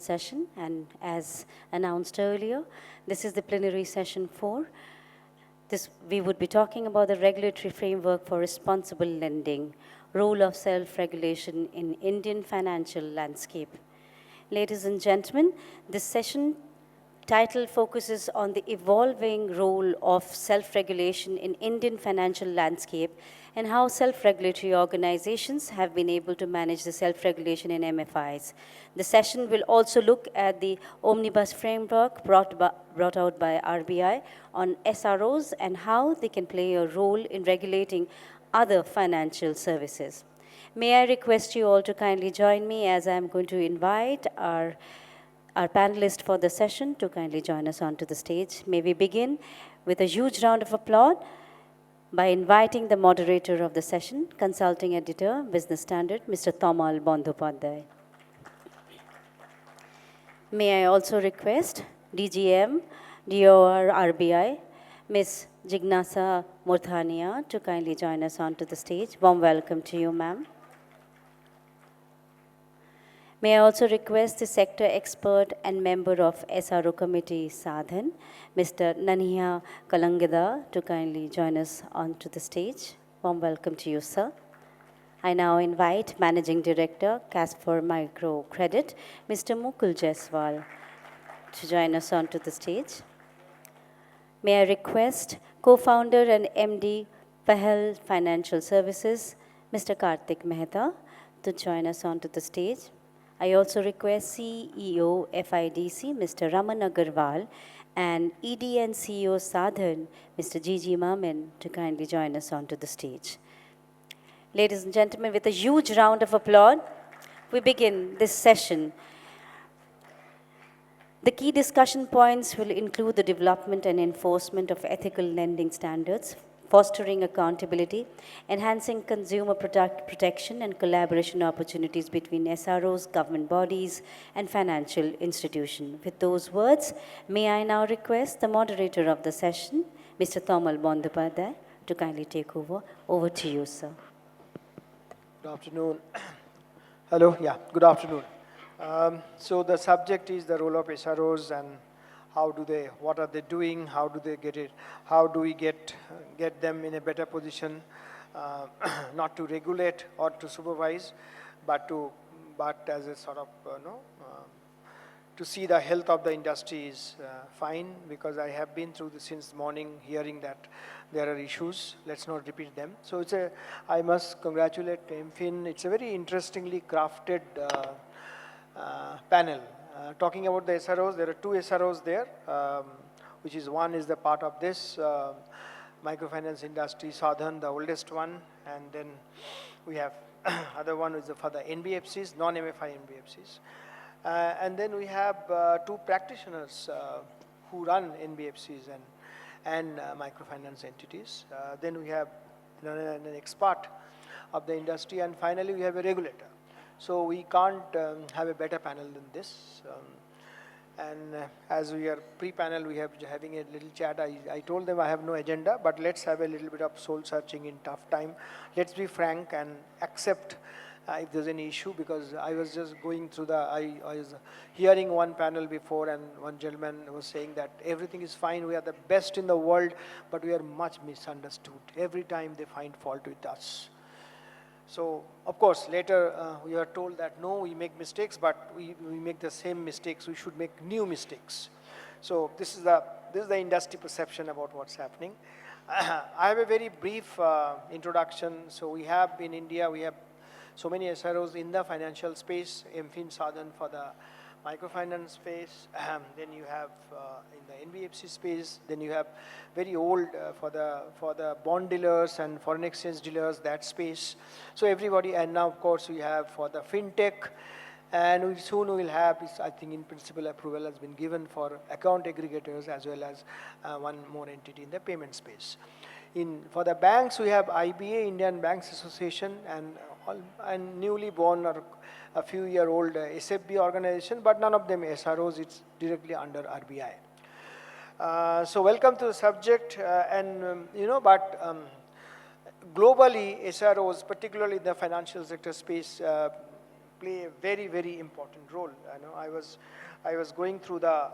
session, and as announced earlier, this is the plenary session 4. We would be talking about the regulatory framework for responsible lending, role of self-regulation in Indian financial landscape. Ladies and gentlemen, this session title focuses on the evolving role of self-regulation in Indian financial landscape and how self-regulatory organizations have been able to manage the self-regulation in MFIs. The session will also look at the omnibus framework brought out by RBI on SROs and how they can play a role in regulating other financial services. May I request you all to kindly join me as I am going to invite our panelists for the session to kindly join us onto the stage. May we begin with a huge round of applause by inviting the moderator of the session, Consulting Editor, Business Standard, Mr. Tamal Bandyopadhyay. May I also request DGM, DOR RBI, Ms. Jignasa Morthania to kindly join us onto the stage. Warm welcome to you, ma'am. May I also request the sector expert and member of SRO committee, Sa-Dhan, Mr. Nanaiah Kalengada, to kindly join us onto the stage. Warm welcome to you, sir. I now invite Managing Director, Cashpor Microcredit, Mr. Mukul Jaiswal, to join us onto the stage. May I request co-founder and MD, Pahal Financial Services, Mr. Kartik Mehta, to join us onto the stage. I also request CEO FIDC, Mr. Raman Aggarwal, and ED and CEO Sa-Dhan, Mr. Jiji Mammen, to kindly join us onto the stage. Ladies and gentlemen, with a huge round of applause, we begin this session. The key discussion points will include the development and enforcement of ethical lending standards, fostering accountability, enhancing consumer protection and collaboration opportunities between SROs, government bodies, and financial institutions. With those words, may I now request the moderator of the session, Mr. Tamal Bandyopadhyay, to kindly take over. Over to you, sir. Good afternoon. Hello, good afternoon. So the subject is the role of SROs and what are they doing, how do they get it, how do we get them in a better position, not to regulate or to supervise, but as a sort of, to see the health of the industry is fine, because I have been through this since morning hearing that there are issues. Let's not repeat them. So I must congratulate MFIN. It's a very interestingly crafted panel. Talking about the SROs, there are two SROs there, which is one is the part of this microfinance industry, Sa-Dhan, the oldest one, and then we have other one is for the NBFCs, non-MFI NBFCs. And then we have two practitioners who run NBFCs and microfinance entities. Then we have an expert of the industry, and finally we have a regulator. So we can't have a better panel than this. As we are pre-panel, we have having a little chat. I told them I have no agenda, but let's have a little bit of soul searching in tough time. Let's be frank and accept if there's any issue, because I was just going through I was hearing one panel before, and one gentleman was saying that everything is fine, we are the best in the world, but we are much misunderstood. Every time they find fault with us. So, of course, later we are told that no, we make mistakes, but we make the same mistakes. We should make new mistakes. So this is the industry perception about what's happening. I have a very brief introduction. So we have in India, we have so many SROs in the financial space, MFIN, Sa-Dhan for the microfinance space, then you have in the NBFC space, then you have very old for the bond dealers and foreign exchange dealers, that space. So everybody, and now of course we have for the fintech, and soon we will have, I think in principle approval has been given for account aggregators as well as one more entity in the payment space. For the banks, we have IBA, Indian Banks Association, and newly born or a few-year-old SFB organization, but none of them SROs. It's directly under RBI. So welcome to the subject, globally SROs, particularly in the financial sector space, play a very, very important role. I know I was going through the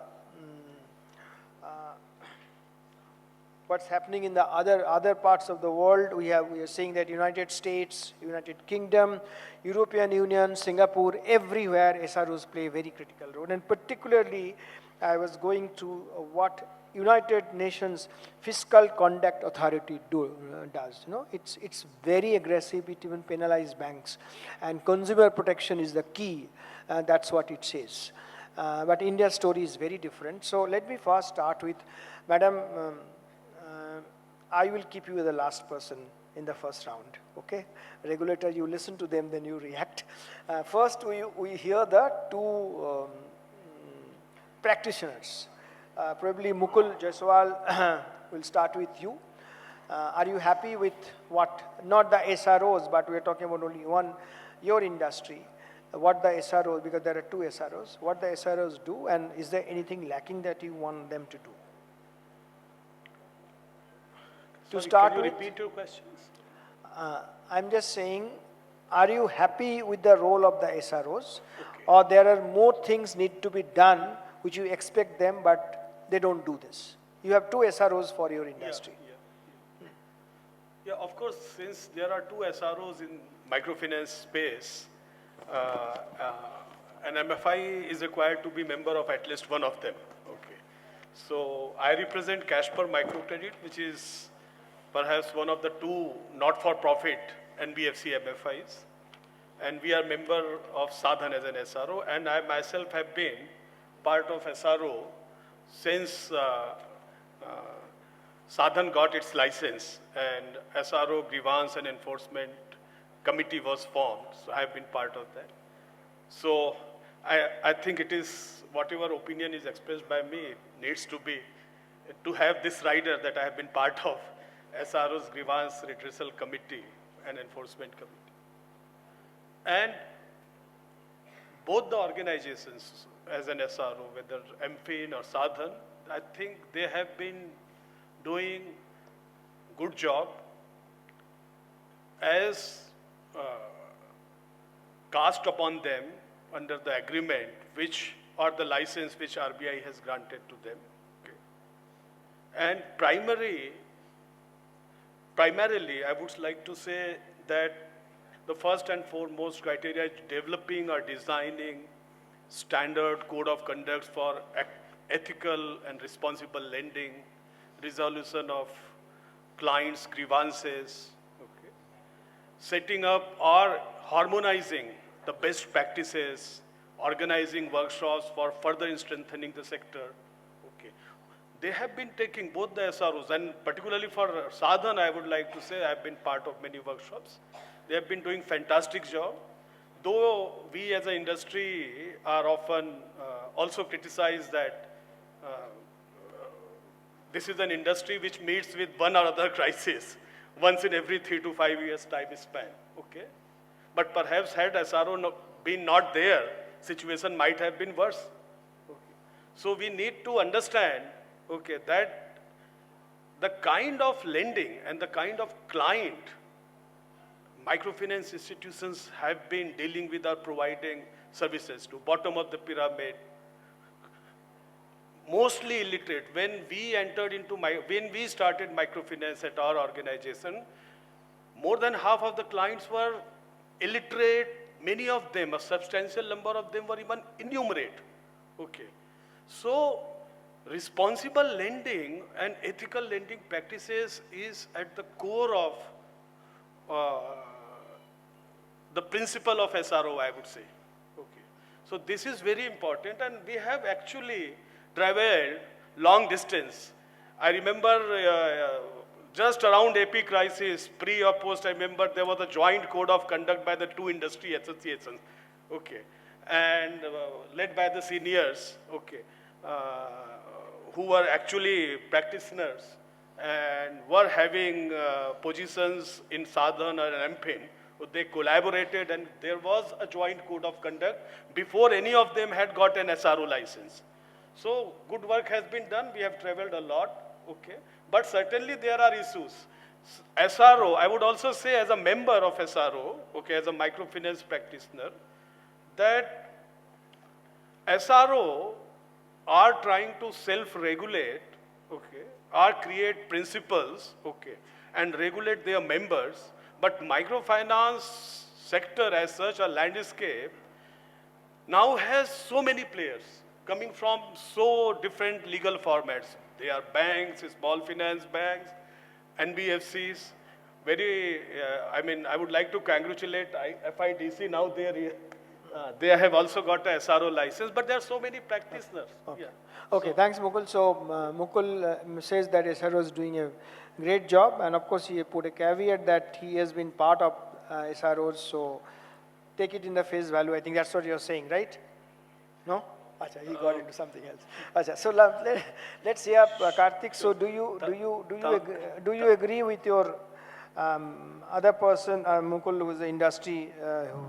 what's happening in the other parts of the world. We are seeing that United States, United Kingdom, European Union, Singapore, everywhere SROs play a very critical role. And particularly, I was going through what United Nations Fiscal Conduct Authority does. You know, it's very aggressive. It even penalizes banks, and consumer protection is the key. That's what it says. But India's story is very different. So let me first start with Madam. I will keep you the last person in the first round, okay? Regulator, you listen to them, then you react. First, we hear the two practitioners. Probably Mukul, Jaiswal, we'll start with you. Are you happy with what, not the SROs, but we're talking about only one, your industry, what the SROs, because there are two SROs, what the SROs do, and is there anything lacking that you want them to do? Sorry, To start can you with, repeat your questions? I'm just saying, are you happy with the role of the SROs? Okay. Or there are more things need to be done which you expect them, but they don't do this? You have two SROs for your industry. Yeah, of course, since there are two SROs in microfinance space, an MFI is required to be member of at least one of them. Okay. So I represent Cashpor Microcredit, which is perhaps one of the two not-for-profit NBFC MFIs. And we are member of Sa-Dhan as an SRO, and I myself have been part of SRO since Sa-Dhan got its license and SRO Grievance and Enforcement Committee was formed, so I have been part of that. So I think it is, whatever opinion is expressed by me needs to be, to have this rider that I have been part of SRO's Grievance Redressal Committee and Enforcement Committee. And both the organizations as an SRO, whether MFIN or Sa-Dhan, I think they have been doing good job as cast upon them under the agreement which or the license which RBI has granted to them. Okay. And primarily, I would like to say that the first and foremost criteria is developing or designing standard code of conduct for ethical and responsible lending, resolution of clients' grievances, okay. Setting up or harmonizing the best practices, organizing workshops for further strengthening the sector. Okay. They have been taking both the SROs, and particularly for Sa-Dhan, I would like to say I have been part of many workshops. They have been doing fantastic job. Though we as an industry are often also criticized that this is an industry which meets with one or other crisis once in every 3 to 5 years time span. Okay. But perhaps had SRO been not there, situation might have been worse. Okay. So we need to understand, okay, that the kind of lending and the kind of client microfinance institutions have been dealing with or providing services to, bottom of the pyramid, mostly illiterate. When we started microfinance at our organization, more than half of the clients were illiterate. Many of them, a substantial number of them were even enumerate. Okay. So responsible lending and ethical lending practices is at the core of the principle of SRO, I would say. Okay. So this is very important, and we have actually traveled long distance. I remember just around AP crisis, pre or post, I remember there was a joint code of conduct by the two industry associations, okay, and led by the seniors, okay, who were actually practitioners and were having positions in Sa-Dhan or MFIN. They collaborated, and there was a joint code of conduct before any of them had got an SRO license. So good work has been done. We have traveled a lot, okay. But certainly there are issues. SRO, I would also say as a member of SRO, okay, as a microfinance practitioner, that SRO are trying to self-regulate, okay, or create principles, okay, and regulate their members, but microfinance sector as such, a landscape, now has so many players coming from so different legal formats. They are banks, small finance banks, NBFCs. I would like to congratulate FIDC. Now they have also got a SRO license, but there are so many practitioners. Okay. Yeah. Okay, thanks Mukul. So Mukul says that SRO is doing a great job, and of course he put a caveat that he has been part of SROs, so take it in the face value. I think that's what you're saying, right? No? Acha, he got into something else. Acha, so let's hear Kartik. So do you agree with your other person, Mukul, who is the industry,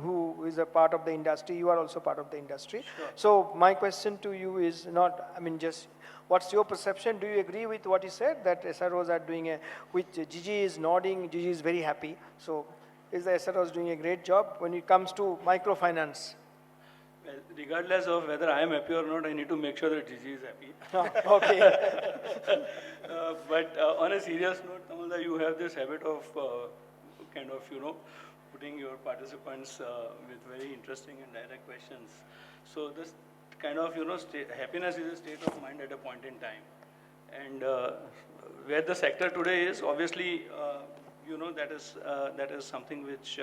who is a part of the industry? You are also part of the industry. Sure. So my question to you is not, just what's your perception? Do you agree with what he said, that SROs are doing which Jiji is nodding, Jiji is very happy. So is the SROs doing a great job when it comes to microfinance? Well, regardless of whether I am happy or not, I need to make sure that Jiji is happy. Okay. But on a serious note, Tamal, you have this habit of putting your participants with very interesting and direct questions. So this kind of, happiness is a state of mind at a point in time. And where the sector today is, obviously, that is something which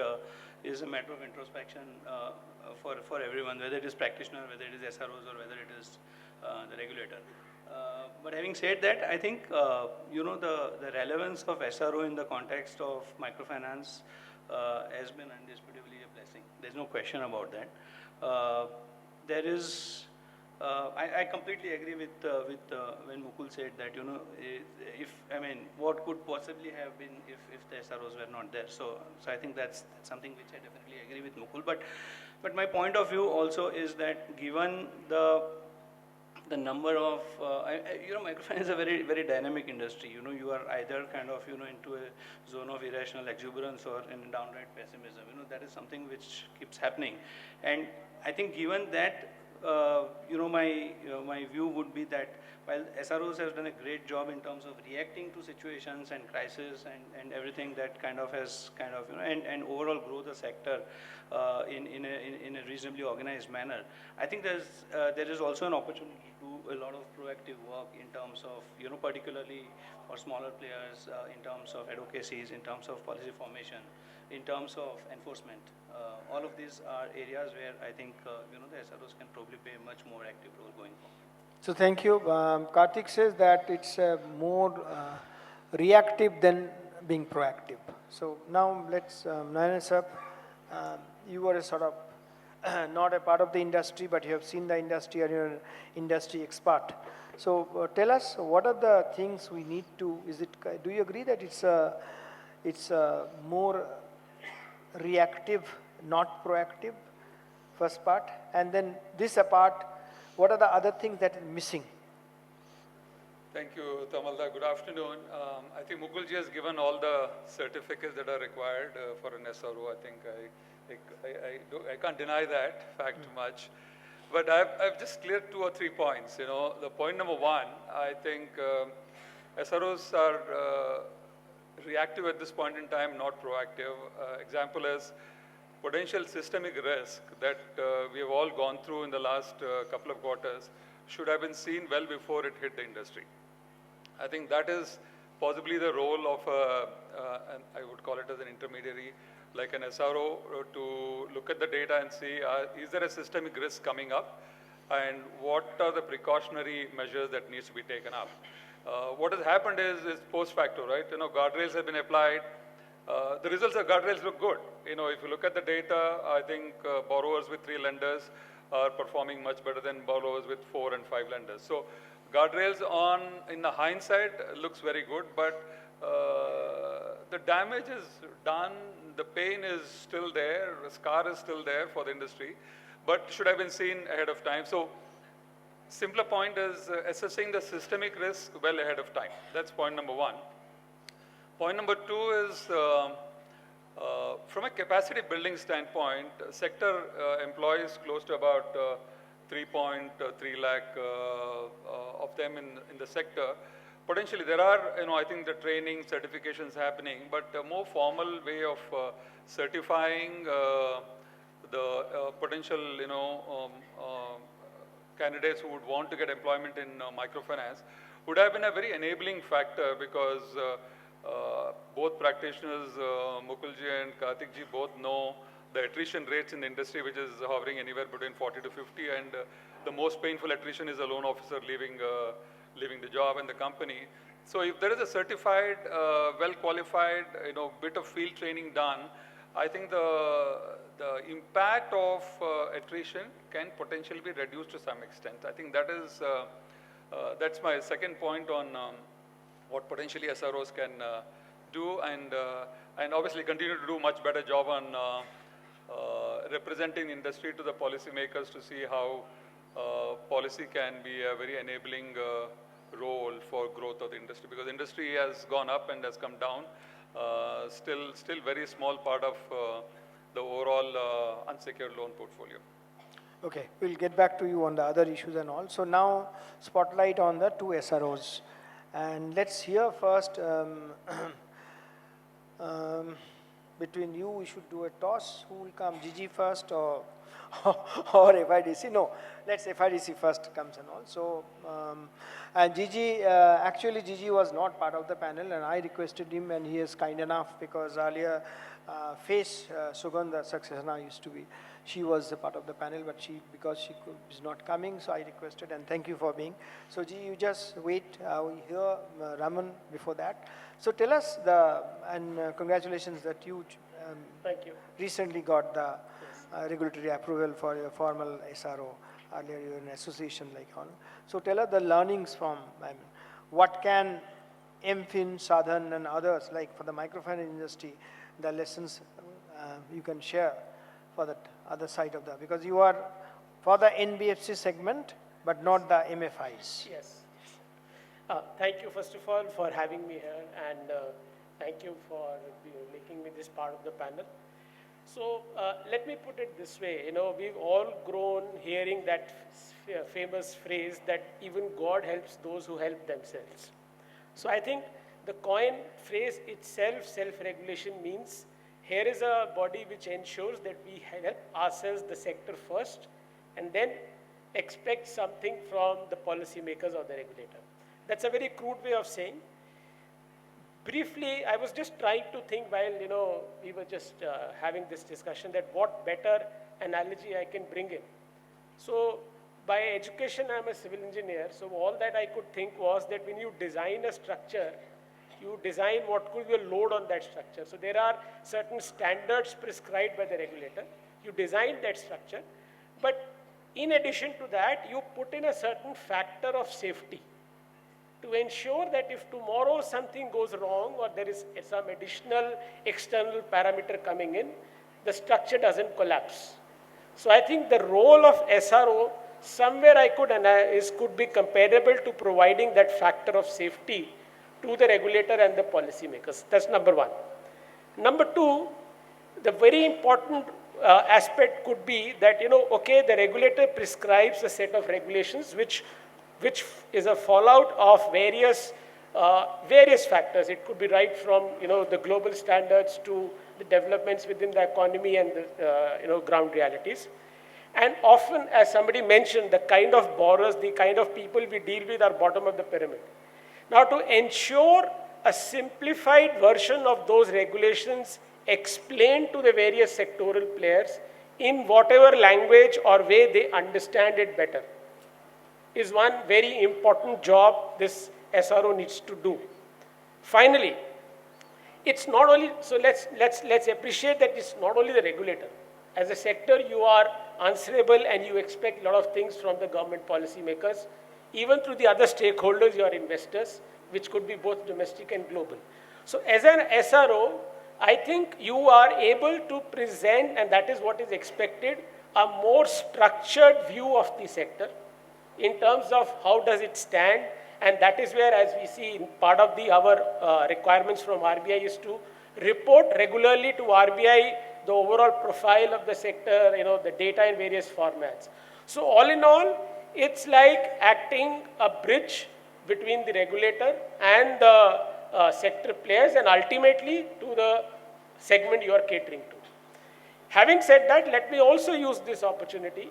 is a matter of introspection for everyone, whether it is practitioner, whether it is SROs, or whether it is the regulator. But having said that, I think the relevance of SRO in the context of microfinance has been indisputably a blessing. There's no question about that. There is. I completely agree with when Mukul said that what could possibly have been if the SROs were not there. So I think that's something which I definitely agree with Mukul. But my point of view also is that given the number of microfinance is a very very dynamic industry. You are either kind of into a zone of irrational exuberance or in downright pessimism. That is something which keeps happening, and I think given that. My view would be that while SROs have done a great job in terms of reacting to situations and crises and everything that has and overall grow the sector in a reasonably organized manner, I think there is also an opportunity to do a lot of proactive work in terms of particularly for smaller players, in terms of advocacies, in terms of policy formation, in terms of enforcement. All of these are areas where I think the SROs can probably play a much more active role going forward. So thank you. Kartik says that it's more reactive than being proactive. So now let's, Nanaiah sir, you are a sort of not a part of the industry, but you have seen the industry and you're an industry expert. So tell us, what are the things we need to, do you agree that it's more reactive, not proactive, first part, and then this apart, what are the other things that are missing? Thank you, Tamalda. Good afternoon. I think Mukulji has given all the certificates that are required for an SRO. I think I can't deny that fact much. But I've just cleared 2 or 3 points. The point number 1, I think SROs are reactive at this point in time, not proactive. Example is potential systemic risk that we have all gone through in the last couple of quarters should have been seen well before it hit the industry. I think that is possibly the role of, I would call it as an intermediary, like an SRO, to look at the data and see, is there a systemic risk coming up, and what are the precautionary measures that needs to be taken up. What has happened is post facto, right? Guardrails have been applied. The results of guardrails look good. If you look at the data, I think borrowers with 3 lenders are performing much better than borrowers with 4 and 5 lenders. So guardrails in the hindsight looks very good, but the damage is done, the pain is still there, the scar is still there for the industry, but should have been seen ahead of time. So simpler point is assessing the systemic risk well ahead of time. That's point number 1. Point number 2 is From a capacity building standpoint, sector employs close to about 3.3 lakh of them in the sector. Potentially there are, I think the training, certifications happening, but a more formal way of certifying the potential, candidates who would want to get employment in microfinance would have been a very enabling factor, because both practitioners, Mukulji and Kartikji, both know the attrition rates in the industry, which is hovering anywhere between 40 to 50, and the most painful attrition is a loan officer leaving the job and the company. So if there is a certified, well-qualified, bit of field training done, I think the impact of attrition can potentially be reduced to some extent. I think that is that's my second point on what potentially SROs can do, and obviously continue to do much better job on representing industry to the policymakers to see how policy can be a very enabling role for growth of the industry, because industry has gone up and has come down. Still very small part of the overall unsecured loan portfolio. Okay, we'll get back to you on the other issues and all. So now, spotlight on the two SROs. And let's hear first, between you, we should do a toss. Who will come, Jiji first or FIDC? No, let's FIDC first comes and all. So, and Jiji, actually Jiji was not part of the panel, and I requested him, and he is kind enough, because earlier Sugandha Saxena used to be, she was a part of the panel, but because she is not coming, so I requested, and thank you for being. So Jiji, you just wait, we hear Raman before that. So tell us and congratulations that you thank you. Recently got the regulatory approval for your formal SRO. Earlier you were in an association like on. So tell us the learnings from, what can MFIN, Sa-Dhan and others, like for the microfinance industry, the lessons you can share for that other side of because you are for the NBFC segment, but not the MFIs. Yes. Thank you, first of all, for having me here, and thank you for making me this part of the panel. So let me put it this way, we've all grown hearing that famous phrase that even God helps those who help themselves. So I think the coin phrase itself, self-regulation, means here is a body which ensures that we help ourselves, the sector first, and then expect something from the policymakers or the regulator. That's a very crude way of saying. Briefly, I was just trying to think while, we were just having this discussion, that what better analogy I can bring in. So by education, I'm a civil engineer. So all that I could think was that when you design a structure, you design what could be a load on that structure. So there are certain standards prescribed by the regulator. You design that structure, but in addition to that, you put in a certain factor of safety to ensure that if tomorrow something goes wrong or there is some additional external parameter coming in, the structure doesn't collapse. So I think the role of SRO somewhere could be comparable to providing that factor of safety to the regulator and the policymakers. That's number one. Number two, the very important aspect could be that, okay, the regulator prescribes a set of regulations which is a fallout of various factors. It could be right from, the global standards to the developments within the economy and the, ground realities. And often, as somebody mentioned, the kind of borrowers, the kind of people we deal with are bottom of the pyramid. Now, to ensure a simplified version of those regulations explained to the various sectoral players in whatever language or way they understand it better is one very important job this SRO needs to do. Finally, it's not only, so let's appreciate that it's not only the regulator. As a sector, you are answerable and you expect a lot of things from the government policymakers, even through the other stakeholders, your investors, which could be both domestic and global. So as an SRO, I think you are able to present, and that is what is expected, a more structured view of the sector in terms of how does it stand, and that is where, as we see, in part of our requirements from RBI is to report regularly to RBI the overall profile of the sector, the data in various formats. So all in all, it's like acting a bridge between the regulator and the sector players and ultimately to the segment you are catering to. Having said that, let me also use this opportunity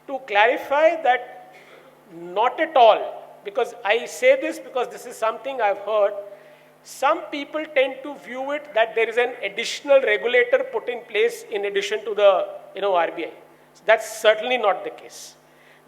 to clarify that not at all, because I say this because this is something I've heard, some people tend to view it that there is an additional regulator put in place in addition to the RBI. So that's certainly not the case.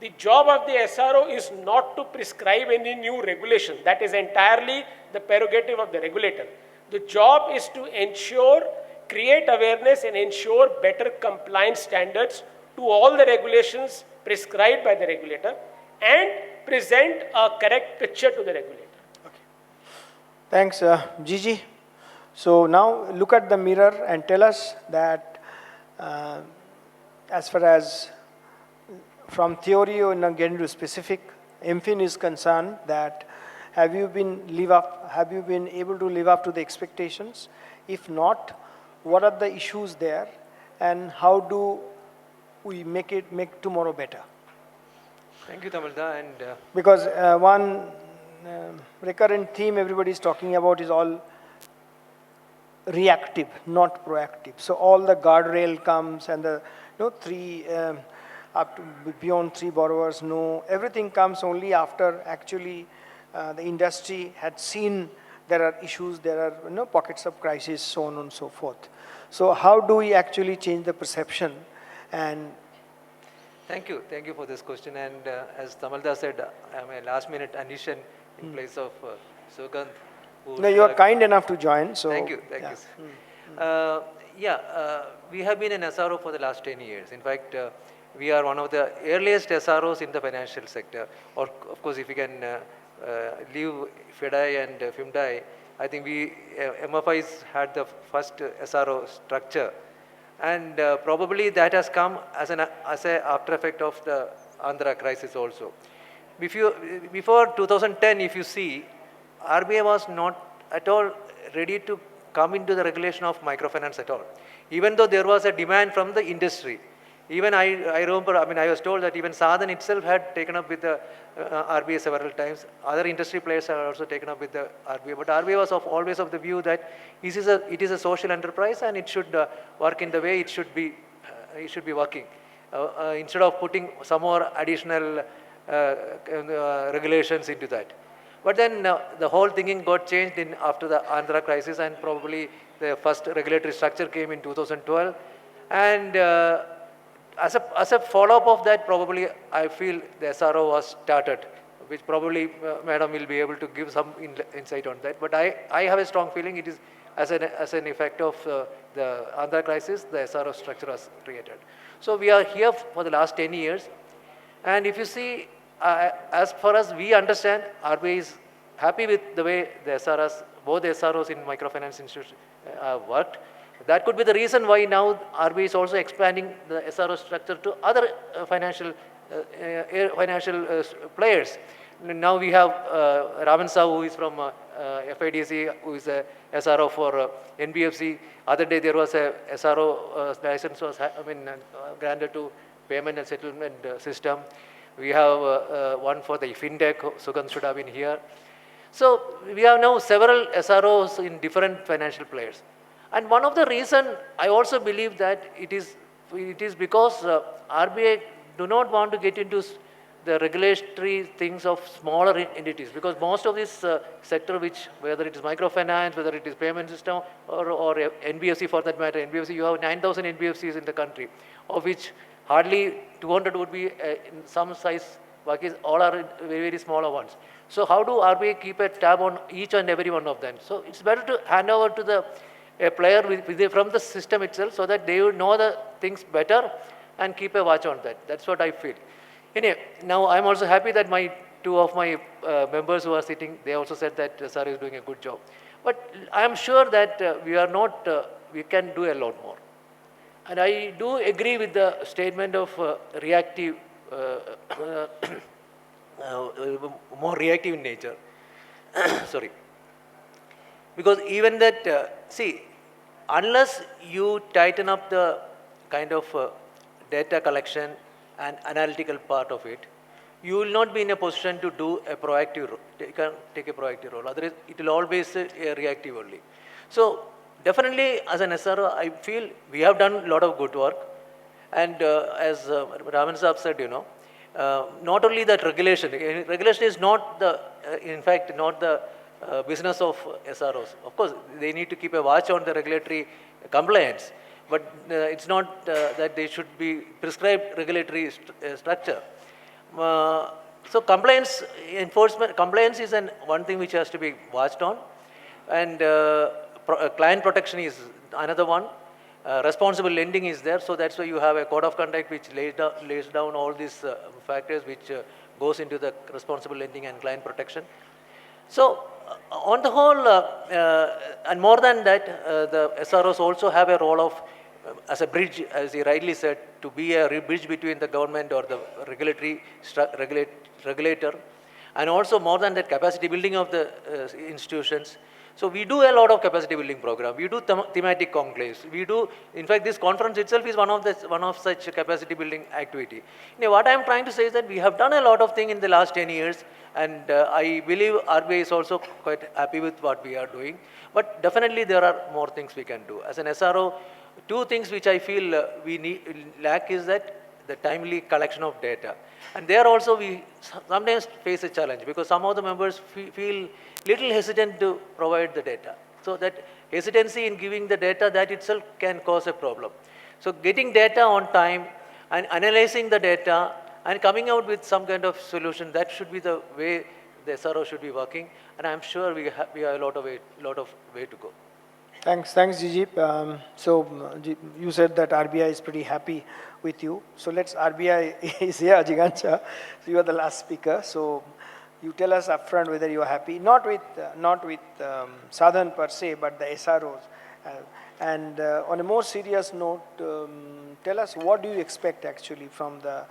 The job of the SRO is not to prescribe any new regulation. That is entirely the prerogative of the regulator. The job is to ensure, create awareness and ensure better compliance standards to all the regulations prescribed by the regulator and present a correct picture to the regulator. Thanks, Jiji. So now look at the mirror and tell us that as far as from theory and getting to specific, MFIN is concerned, that have you been able to live up to the expectations? If not, what are the issues there, and how do we make tomorrow better? Thank you, Tamalda. And because one recurrent theme everybody is talking about is all reactive, not proactive. So all the guardrail comes and the three up to beyond 3 borrowers, no, everything comes only after actually the industry had seen there are issues, there are pockets of crisis, so on and so forth. So how do we actually change the perception? And thank you for this question. And as Tamalda said, I'm a last-minute addition in place of Sugandh. No, you are kind enough to join. So thank you. We have been an SRO for the last 10 years. In fact, we are one of the earliest SROs in the financial sector. Or of course, if you can leave FIDI and FIMDI, I think we MFIs had the first SRO structure, and probably that has come as an after effect of the Andhra crisis also. Before 2010, if you see, RBI was not at all ready to come into the regulation of microfinance at all, even though there was a demand from the industry. Even I remember, I was told that even Sa-Dhan itself had taken up with the RBI several times. Other industry players have also taken up with the RBI. But RBI was always of the view that it is a social enterprise and it should work in the way it should be working. Instead of putting some more additional regulations into that. But then the whole thinking got changed after the Andhra crisis, and probably the first regulatory structure came in 2012. And as a follow-up of that, probably I feel the SRO was started, which probably Madam will be able to give some insight on that. But I have a strong feeling it is as an effect of the Andhra crisis, the SRO structure was created. So we are here for the last 10 years. And if you see, as far as we understand, RBI is happy with the way the SROs, both the SROs in microfinance institutions worked. That could be the reason why now RBI is also expanding the SRO structure to other financial players. Now we have Raman who is from FIDC, who is a SRO for NBFC. Other day there was a SRO license was granted to payment and settlement system. We have one for the FinTech. Sugandh should have been here. So we have now several SROs in different financial players. And one of the reasons I also believe that it is because RBI do not want to get into the regulatory things of smaller entities, because most of this sector, whether it is microfinance, whether it is payment system or NBFC for that matter, NBFC, you have 9,000 NBFCs in the country, of which hardly 200 would be in some size, all are very, very smaller ones. So how do RBI keep a tab on each and every one of them? So it's better to hand over to a player from the system itself, so that they would know the things better and keep a watch on that. That's what I feel. Anyway, now I'm also happy that two of my members who are sitting, they also said that Sir is doing a good job. But I am sure that we can do a lot more. And I do agree with the statement of reactive, more reactive in nature. Sorry. Because even that, see, unless you tighten up the kind of data collection and analytical part of it, you will not be in a position to do a proactive, take a proactive role. Otherwise, it will always reactive only. So definitely as an SRO, I feel we have done a lot of good work. And as Raman Saab said, not only that regulation is not the, in fact, not the business of SROs. Of course, they need to keep a watch on the regulatory compliance, but it's not that they should be prescribed regulatory structure. So compliance enforcement, compliance is one thing which has to be watched on, and client protection is another one. Responsible lending is there, so that's why you have a code of conduct which lays down all these factors which goes into the responsible lending and client protection. So on the whole, and more than that, the SROs also have a role of, as a bridge, as he rightly said, to be a bridge between the government or the regulator, and also more than that, capacity building of the institutions. So we do a lot of capacity building program. We do thematic conclaves. We do, in fact, this conference itself is one of such capacity building activity. What I am trying to say is that we have done a lot of things in the last 10 years, and I believe RBI is also quite happy with what we are doing. But definitely there are more things we can do. As an SRO, two things which I feel we lack is that the timely collection of data. And there also we sometimes face a challenge because some of the members feel little hesitant to provide the data. So that hesitancy in giving the data, that itself can cause a problem. So getting data on time and analyzing the data and coming out with some kind of solution, that should be the way the SRO should be working. And I'm sure we have a lot of way to go. Thanks, Jiji. You said that RBI is pretty happy with you. So RBI is here, Jignasa. So you are the last speaker. So you tell us upfront whether you are happy, not with Sa-Dhan per se, but the SROs. And on a more serious note, tell us what do you expect actually from the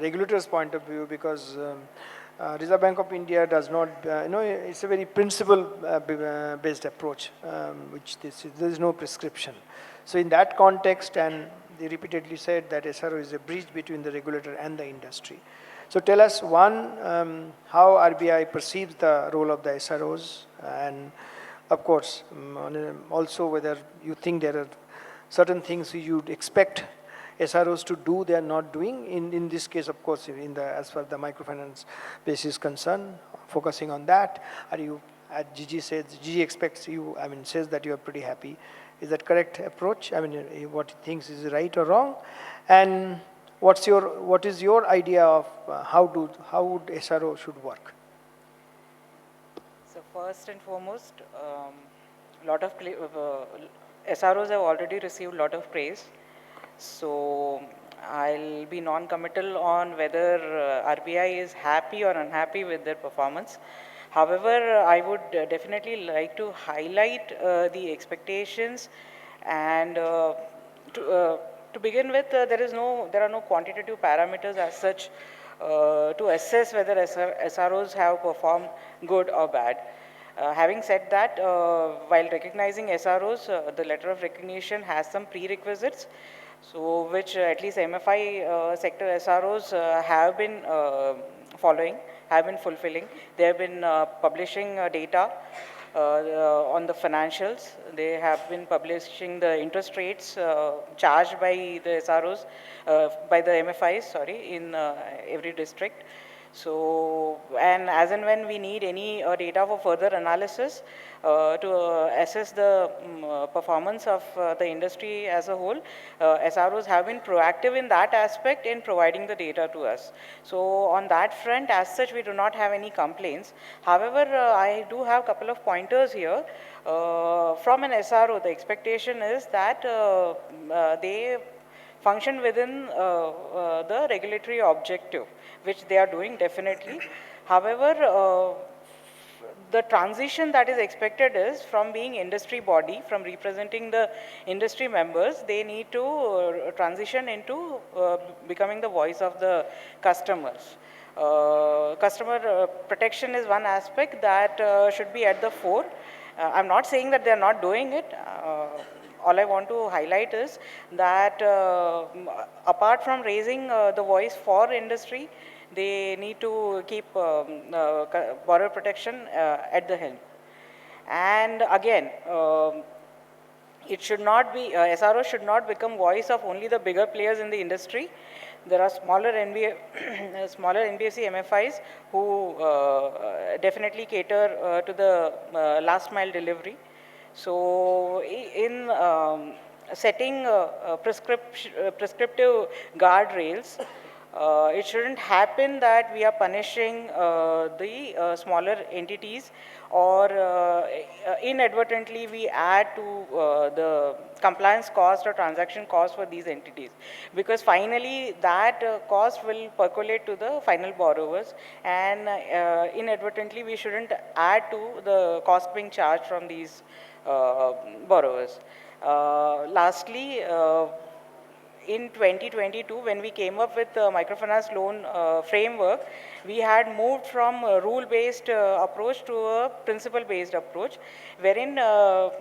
regulator's point of view, because Reserve Bank of India does not, it's a very principle-based approach, which there is no prescription. So in that context, and they repeatedly said that SRO is a bridge between the regulator and the industry. So tell us, one, how RBI perceives the role of the SROs, and of course, also whether you think there are certain things you'd expect SROs to do, they are not doing. In this case, of course, as far as the microfinance base is concerned, focusing on that. Are you, as Jiji says, Jiji expects you, says that you are pretty happy. Is that correct approach? What he thinks is right or wrong? And what is your idea of how would SRO should work? So first and foremost, SROs have already received a lot of praise. So I'll be non-committal on whether RBI is happy or unhappy with their performance. However, I would definitely like to highlight the expectations, and to begin with, there are no quantitative parameters as such to assess whether SROs have performed good or bad. Having said that, while recognizing SROs, the letter of recognition has some prerequisites, so which at least MFI sector SROs have been following, have been fulfilling. They have been publishing data on the financials. They have been publishing the interest rates charged by the SROs, by the MFIs, sorry, in every district. So, and as and when we need any data for further analysis to assess the performance of the industry as a whole, SROs have been proactive in that aspect in providing the data to us. So on that front, as such, we do not have any complaints. However, I do have a couple of pointers here. From an SRO, the expectation is that they function within the regulatory objective, which they are doing definitely. However, the transition that is expected is from being industry body, from representing the industry members, they need to transition into becoming the voice of the customers. Customer protection is one aspect that should be at the fore. I'm not saying that they're not doing it. all I want to highlight is that apart from raising the voice for industry, they need to keep borrower protection at the helm. And again, it should not be, SRO should not become voice of only the bigger players in the industry. There are smaller NBFC MFIs who definitely cater to the last mile delivery. So in setting prescriptive guardrails, it shouldn't happen that we are punishing the smaller entities, or inadvertently we add to the compliance cost or transaction cost for these entities, because finally that cost will percolate to the final borrowers, and inadvertently we shouldn't add to the cost being charged from these borrowers. Lastly, in 2022, when we came up with the microfinance loan framework, we had moved from a rule-based approach to a principle-based approach, wherein our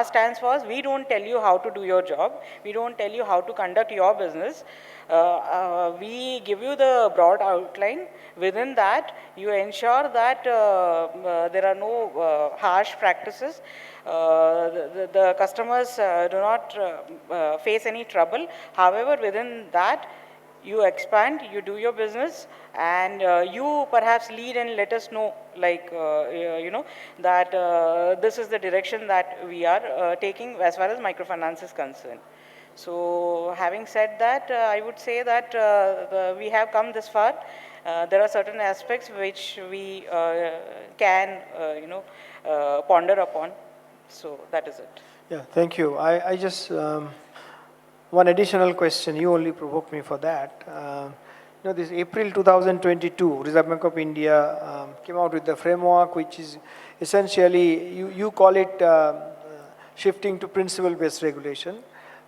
stance was, we don't tell you how to do your job, we don't tell you how to conduct your business, we give you the broad outline. Within that, you ensure that there are no harsh practices, the customers do not face any trouble. However, within that, you expand, you do your business, and you perhaps lead and let us know, like, you know, that this is the direction that we are taking as far as microfinance is concerned. So having said that, I would say that we have come this far. There are certain aspects which we can, you know, ponder upon. So that is it. Yeah, thank you. I just, one additional question, you only provoked me for that. You know, this April 2022, Reserve Bank of India came out with the framework, which is essentially, you call it shifting to principle-based regulation,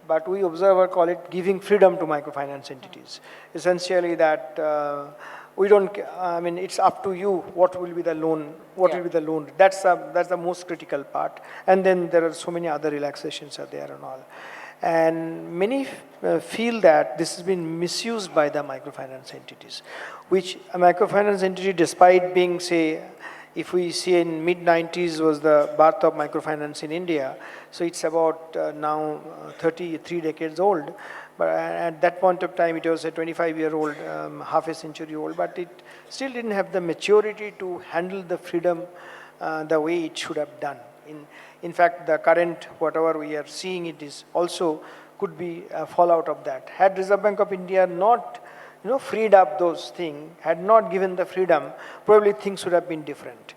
but we observer call it giving freedom to microfinance entities. Essentially that we don't, I mean, it's up to you what will be the loan, what will be the loan. That's the most critical part. And then there are so many other relaxations are there and all. And many feel that this has been misused by the microfinance entities, which a microfinance entity, despite being, say, if we see in mid-90s was the birth of microfinance in India, so it's about now 33 decades old. But at that point of time, it was a 25-year-old, half a century old, but it still didn't have the maturity to handle the freedom the way it should have done. In fact, the current, whatever we are seeing, it is also could be a fallout of that. Had Reserve Bank of India not, you know, freed up those things, had not given the freedom, probably things would have been different.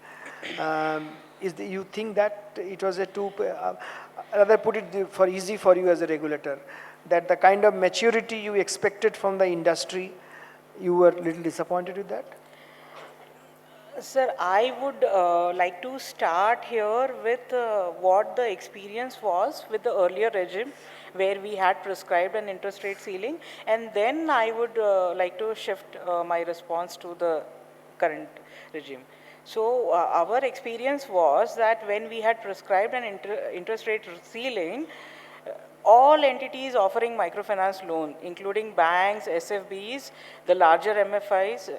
You think that it was a rather put it for easy for you as a regulator, that the kind of maturity you expected from the industry, you were a little disappointed with that? Sir, I would like to start here with what the experience was with the earlier regime, where we had prescribed an interest rate ceiling, and then I would like to shift my response to the current regime. So our experience was that when we had prescribed an interest rate ceiling, all entities offering microfinance loan, including banks, SFBs, the larger MFIs,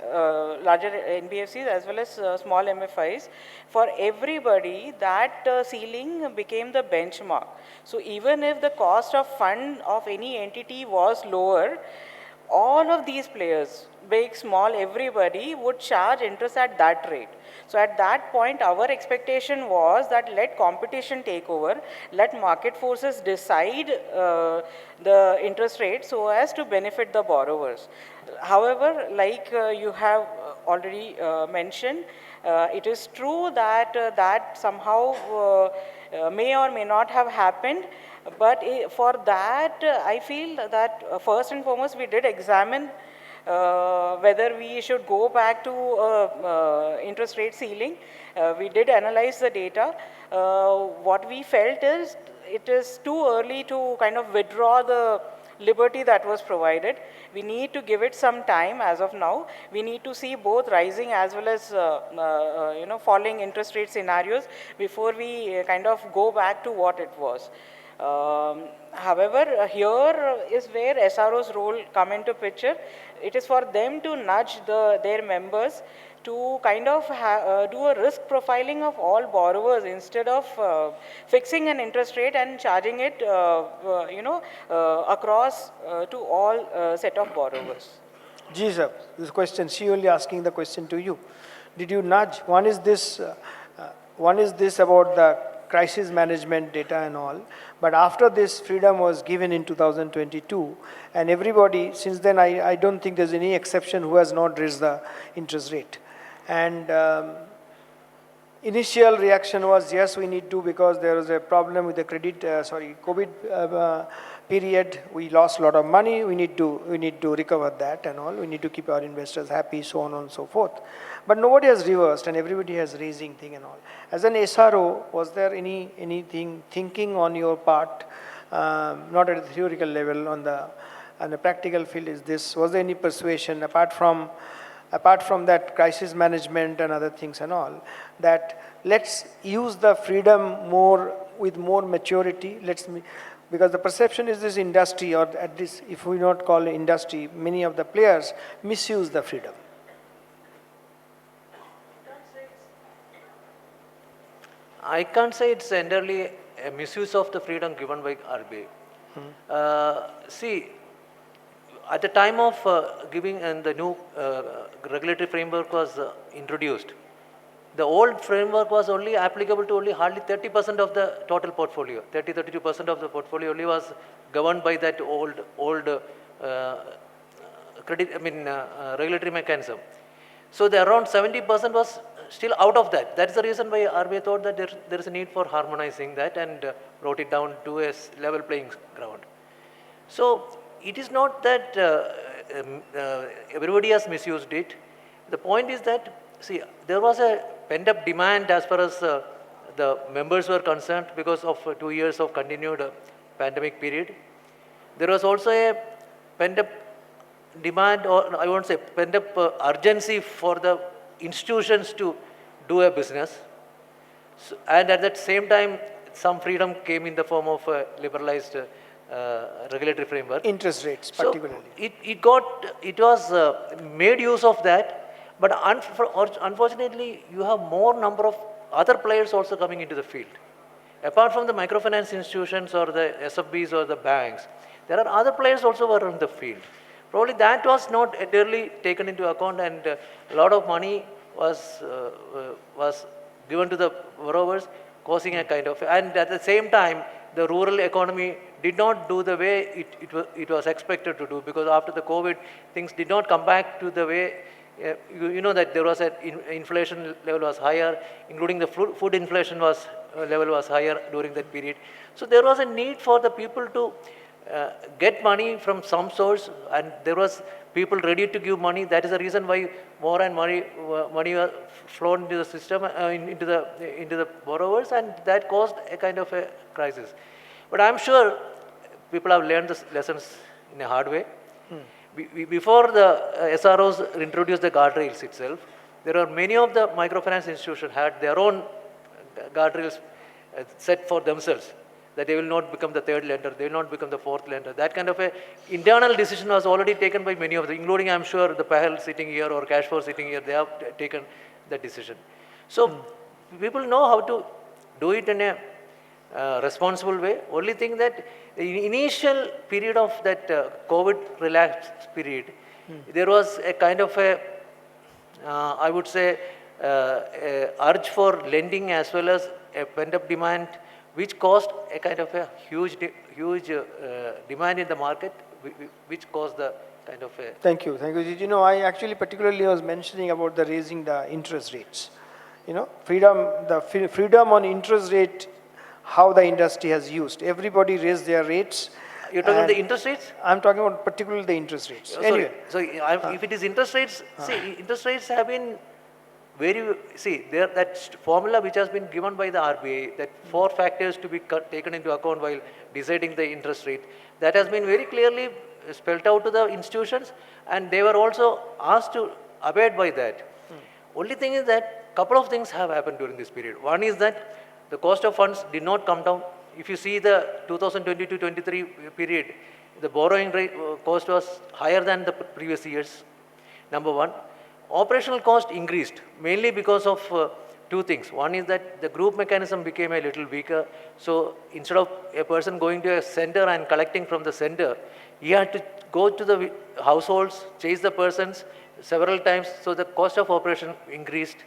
larger NBFCs, as well as small MFIs, for everybody that ceiling became the benchmark. So even if the cost of fund of any entity was lower, all of these players, big, small, everybody would charge interest at that rate. So at that point, our expectation was that let competition take over, let market forces decide the interest rate so as to benefit the borrowers. However, like you have already mentioned, it is true that that somehow may or may not have happened. But for that, I feel that first and foremost, we did examine whether we should go back to interest rate ceiling. We did analyze the data. What we felt is it is too early to kind of withdraw the liberty that was provided. We need to give it some time as of now. We need to see both rising as well as falling interest rate scenarios before we kind of go back to what it was. However, here is where SRO's role come into picture. It is for them to nudge their members to kind of do a risk profiling of all borrowers instead of fixing an interest rate and charging it, across to all set of borrowers. Ji sir, this question, she only asking the question to you. Did you nudge? One is this about the crisis management data and all. But after this freedom was given in 2022, and everybody, since then I don't think there's any exception who has not raised the interest rate. And initial reaction was, yes, we need to, because there was a problem with the COVID period. We lost a lot of money. We need to recover that and all. We need to keep our investors happy, so on and so forth. But nobody has reversed, and everybody has raising thing and all. As an SRO, was there anything thinking on your part, not at a theoretical level, on the practical field? Was there any persuasion apart from that crisis management and other things and all, that let's use the freedom with more maturity? Because the perception is this industry, or at least if we not call it industry, many of the players misuse the freedom. I can't say it's entirely a misuse of the freedom given by RBI. See, at the time of giving and the new regulatory framework was introduced, the old framework was only applicable to only hardly 30% of the total portfolio. 32% of the portfolio only was governed by that old regulatory mechanism. So the around 70% was still out of that. That is the reason why RBI thought that there is a need for harmonizing that and brought it down to a level playing ground. So it is not that everybody has misused it. The point is that, see, there was a pent-up demand as far as the members were concerned because of 2 years of continued pandemic period. There was also a pent-up demand, or I won't say pent-up urgency for the institutions to do a business. So, and at that same time, some freedom came in the form of a liberalized regulatory framework. Interest rates, particularly. So it was made use of that, but unfortunately, you have more number of other players also coming into the field. Apart from the microfinance institutions or the SFBs or the banks, there are other players also who are in the field. Probably that was not entirely taken into account, and a lot of money was given to the borrowers, causing a kind of, and at the same time, the rural economy did not do the way it was expected to do, because after the COVID, things did not come back to the way, you know that there was an inflation level was higher, including the food inflation level was higher during that period. So there was a need for the people to get money from some source, and there was people ready to give money. That is the reason why more and money flowed into the system, into the borrowers, and that caused a kind of a crisis. But I'm sure people have learned the lessons in a hard way. Before the SROs introduced the guardrails itself, there are many of the microfinance institutions had their own guardrails set for themselves, that they will not become the third lender, they will not become the fourth lender. That kind of a internal decision was already taken by many of them, including, I'm sure, the Pahal sitting here or Cashpor sitting here, they have taken that decision. So people know how to do it in a responsible way. Only thing that the initial period of that COVID relaxed period, there was a kind of a, I would say, urge for lending as well as a pent-up demand, which caused a kind of a huge demand in the market, which caused the kind of a... Thank you, Jiji. You know, I actually particularly was mentioning about the raising the interest rates. You know, freedom on interest rate, how the industry has used. Everybody raised their rates. You're talking about the interest rates? I'm talking about particularly the interest rates. Anyway. If it is interest rates, see, interest rates have been that formula which has been given by the RBI, that 4 factors to be taken into account while deciding the interest rate, That has been very clearly spelled out to the institutions, and they were also asked to abide by that. Only thing is that couple of things have happened during this period. One is that the cost of funds did not come down. If you see the 2022-23 period, the borrowing rate cost was higher than the previous years, number one. Operational cost increased, mainly because of two things. One is that the group mechanism became a little weaker. So instead of a person going to a center and collecting from the center, he had to go to the households, chase the persons several times. So the cost of operation increased.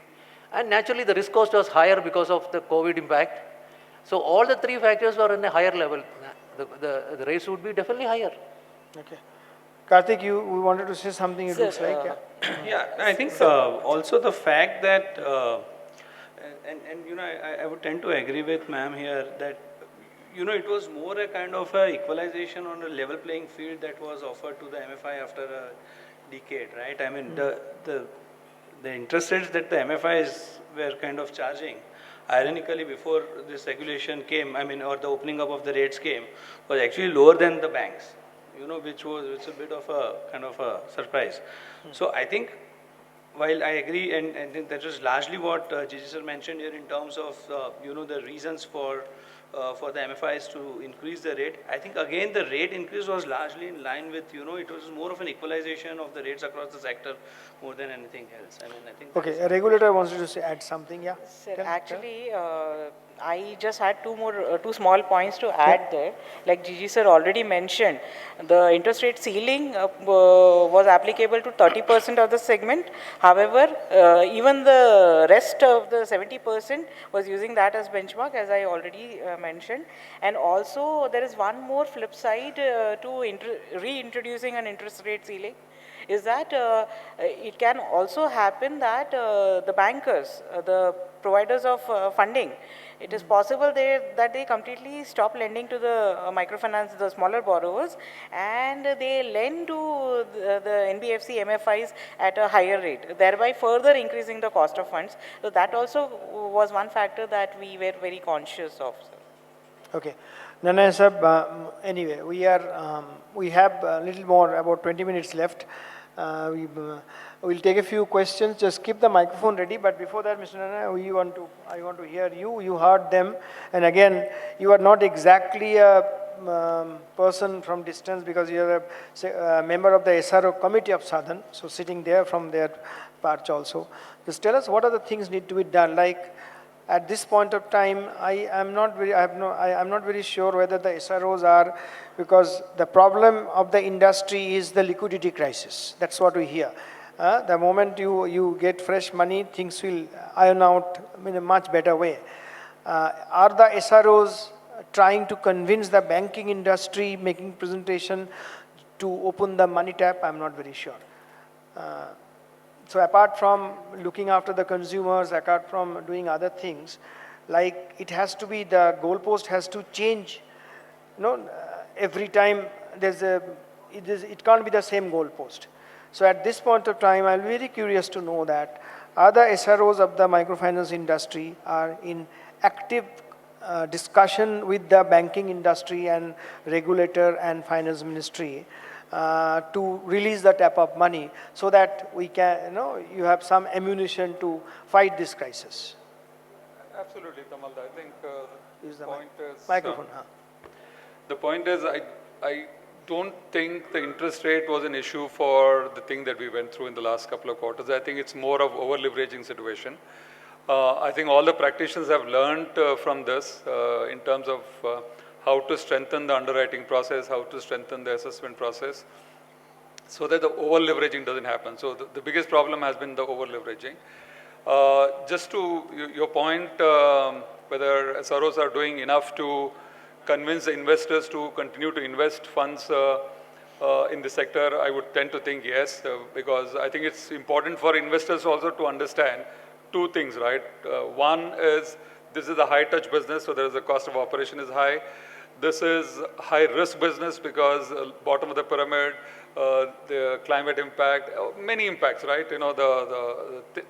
And naturally, the risk cost was higher because of the COVID impact. So all the three factors were in a higher level. The rates would be definitely higher. Okay. Kartik, we wanted to say something, it looks like. Yeah, I think also the fact that, I would tend to agree with ma'am here that, it was more a kind of a equalization on a level playing field that was offered to the MFI after a decade, right? I mean, the interest rates that the MFIs were kind of charging, ironically, before this regulation came, or the opening up of the rates came, was actually lower than the banks, which was a bit of a kind of a surprise. So I think, while I agree, and I think that was largely what Jiji sir mentioned here in terms of, the reasons for the MFIs to increase the rate. I think again the rate increase was largely in line with, it was more of an equalization of the rates across the sector more than anything else. I think. Okay, a regulator wants you to add something, yeah? Sir, actually, I just had two small points to add there. Like Jiji sir already mentioned, the interest rate ceiling was applicable to 30% of the segment. However, even the rest of the 70% was using that as benchmark, as I already mentioned. And also, there is one more flip side to reintroducing an interest rate ceiling, is that it can also happen that the bankers, the providers of funding, it is possible that they completely stop lending to the microfinance, the smaller borrowers, and they lend to the NBFC MFIs at a higher rate, thereby further increasing the cost of funds. So that also was one factor that we were very conscious of. Okay. Nanaiah sir, anyway, we have a little more, about 20 minutes left. We'll take a few questions. Just keep the microphone ready. But before that, Mr. Nanaiah, I want to hear you. You heard them. And again, you are not exactly a person from distance because you are a member of the SRO committee of Sa-Dhan. So sitting there from their part also. Just tell us what are the things need to be done. Like at this point of time, I'm not very sure whether the SROs are, because the problem of the industry is the liquidity crisis. That's what we hear. The moment you get fresh money, things will iron out in a much better way. Are the SROs trying to convince the banking industry, making presentation to open the money tap? I'm not very sure. So apart from looking after the consumers, apart from doing other things, like it has to be, the goalpost has to change. Every time it can't be the same goalpost. So at this point of time, I'm very curious to know that other SROs of the microfinance industry are in active discussion with the banking industry and regulator and finance ministry to release the tap of money so that we can, you have some ammunition to fight this crisis. Absolutely, Tamal. I think the point is... Microphone. The point is, I don't think the interest rate was an issue for the thing that we went through in the last couple of quarters. I think it's more of over-leveraging situation. I think all the practitioners have learned from this in terms of how to strengthen the underwriting process, how to strengthen the assessment process, so that the over-leveraging doesn't happen. So the biggest problem has been the over-leveraging. Just to your point, whether SROs are doing enough to convince the investors to continue to invest funds in the sector, I would tend to think yes, because I think it's important for investors also to understand two things, right? One is, this is a high-touch business, so there is a cost of operation is high. This is high-risk business because bottom of the pyramid, the climate impact, many impacts, right?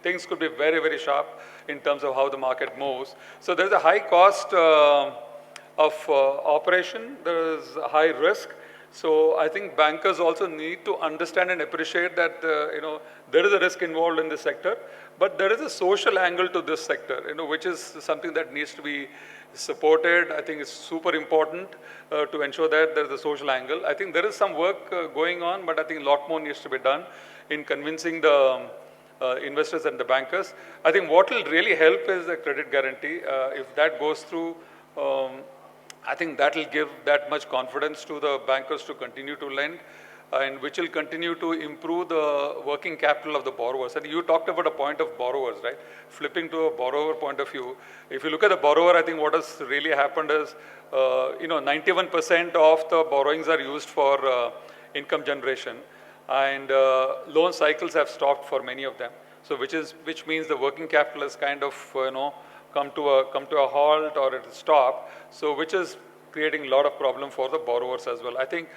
Things could be very, very sharp in terms of how the market moves. So there's a high cost of operation, there is a high risk, So I think bankers also need to understand and appreciate that, there is a risk involved in this sector, but there is a social angle to this sector, which is something that needs to be supported. I think it's super important to ensure that there's a social angle. I think there is some work going on, but I think a lot more needs to be done in convincing the investors and the bankers. I think what will really help is the credit guarantee. If that goes through, I think that will give that much confidence to the bankers to continue to lend, and which will continue to improve the working capital of the borrowers. And you talked about a point of borrowers, right? Flipping to a borrower point of view. If you look at the borrower, I think what has really happened is, 91% of the borrowings are used for income generation, and loan cycles have stopped for many of them. So which means the working capital is kind of, come to a halt or it will stop. So which is creating a lot of problem for the borrowers as well. I think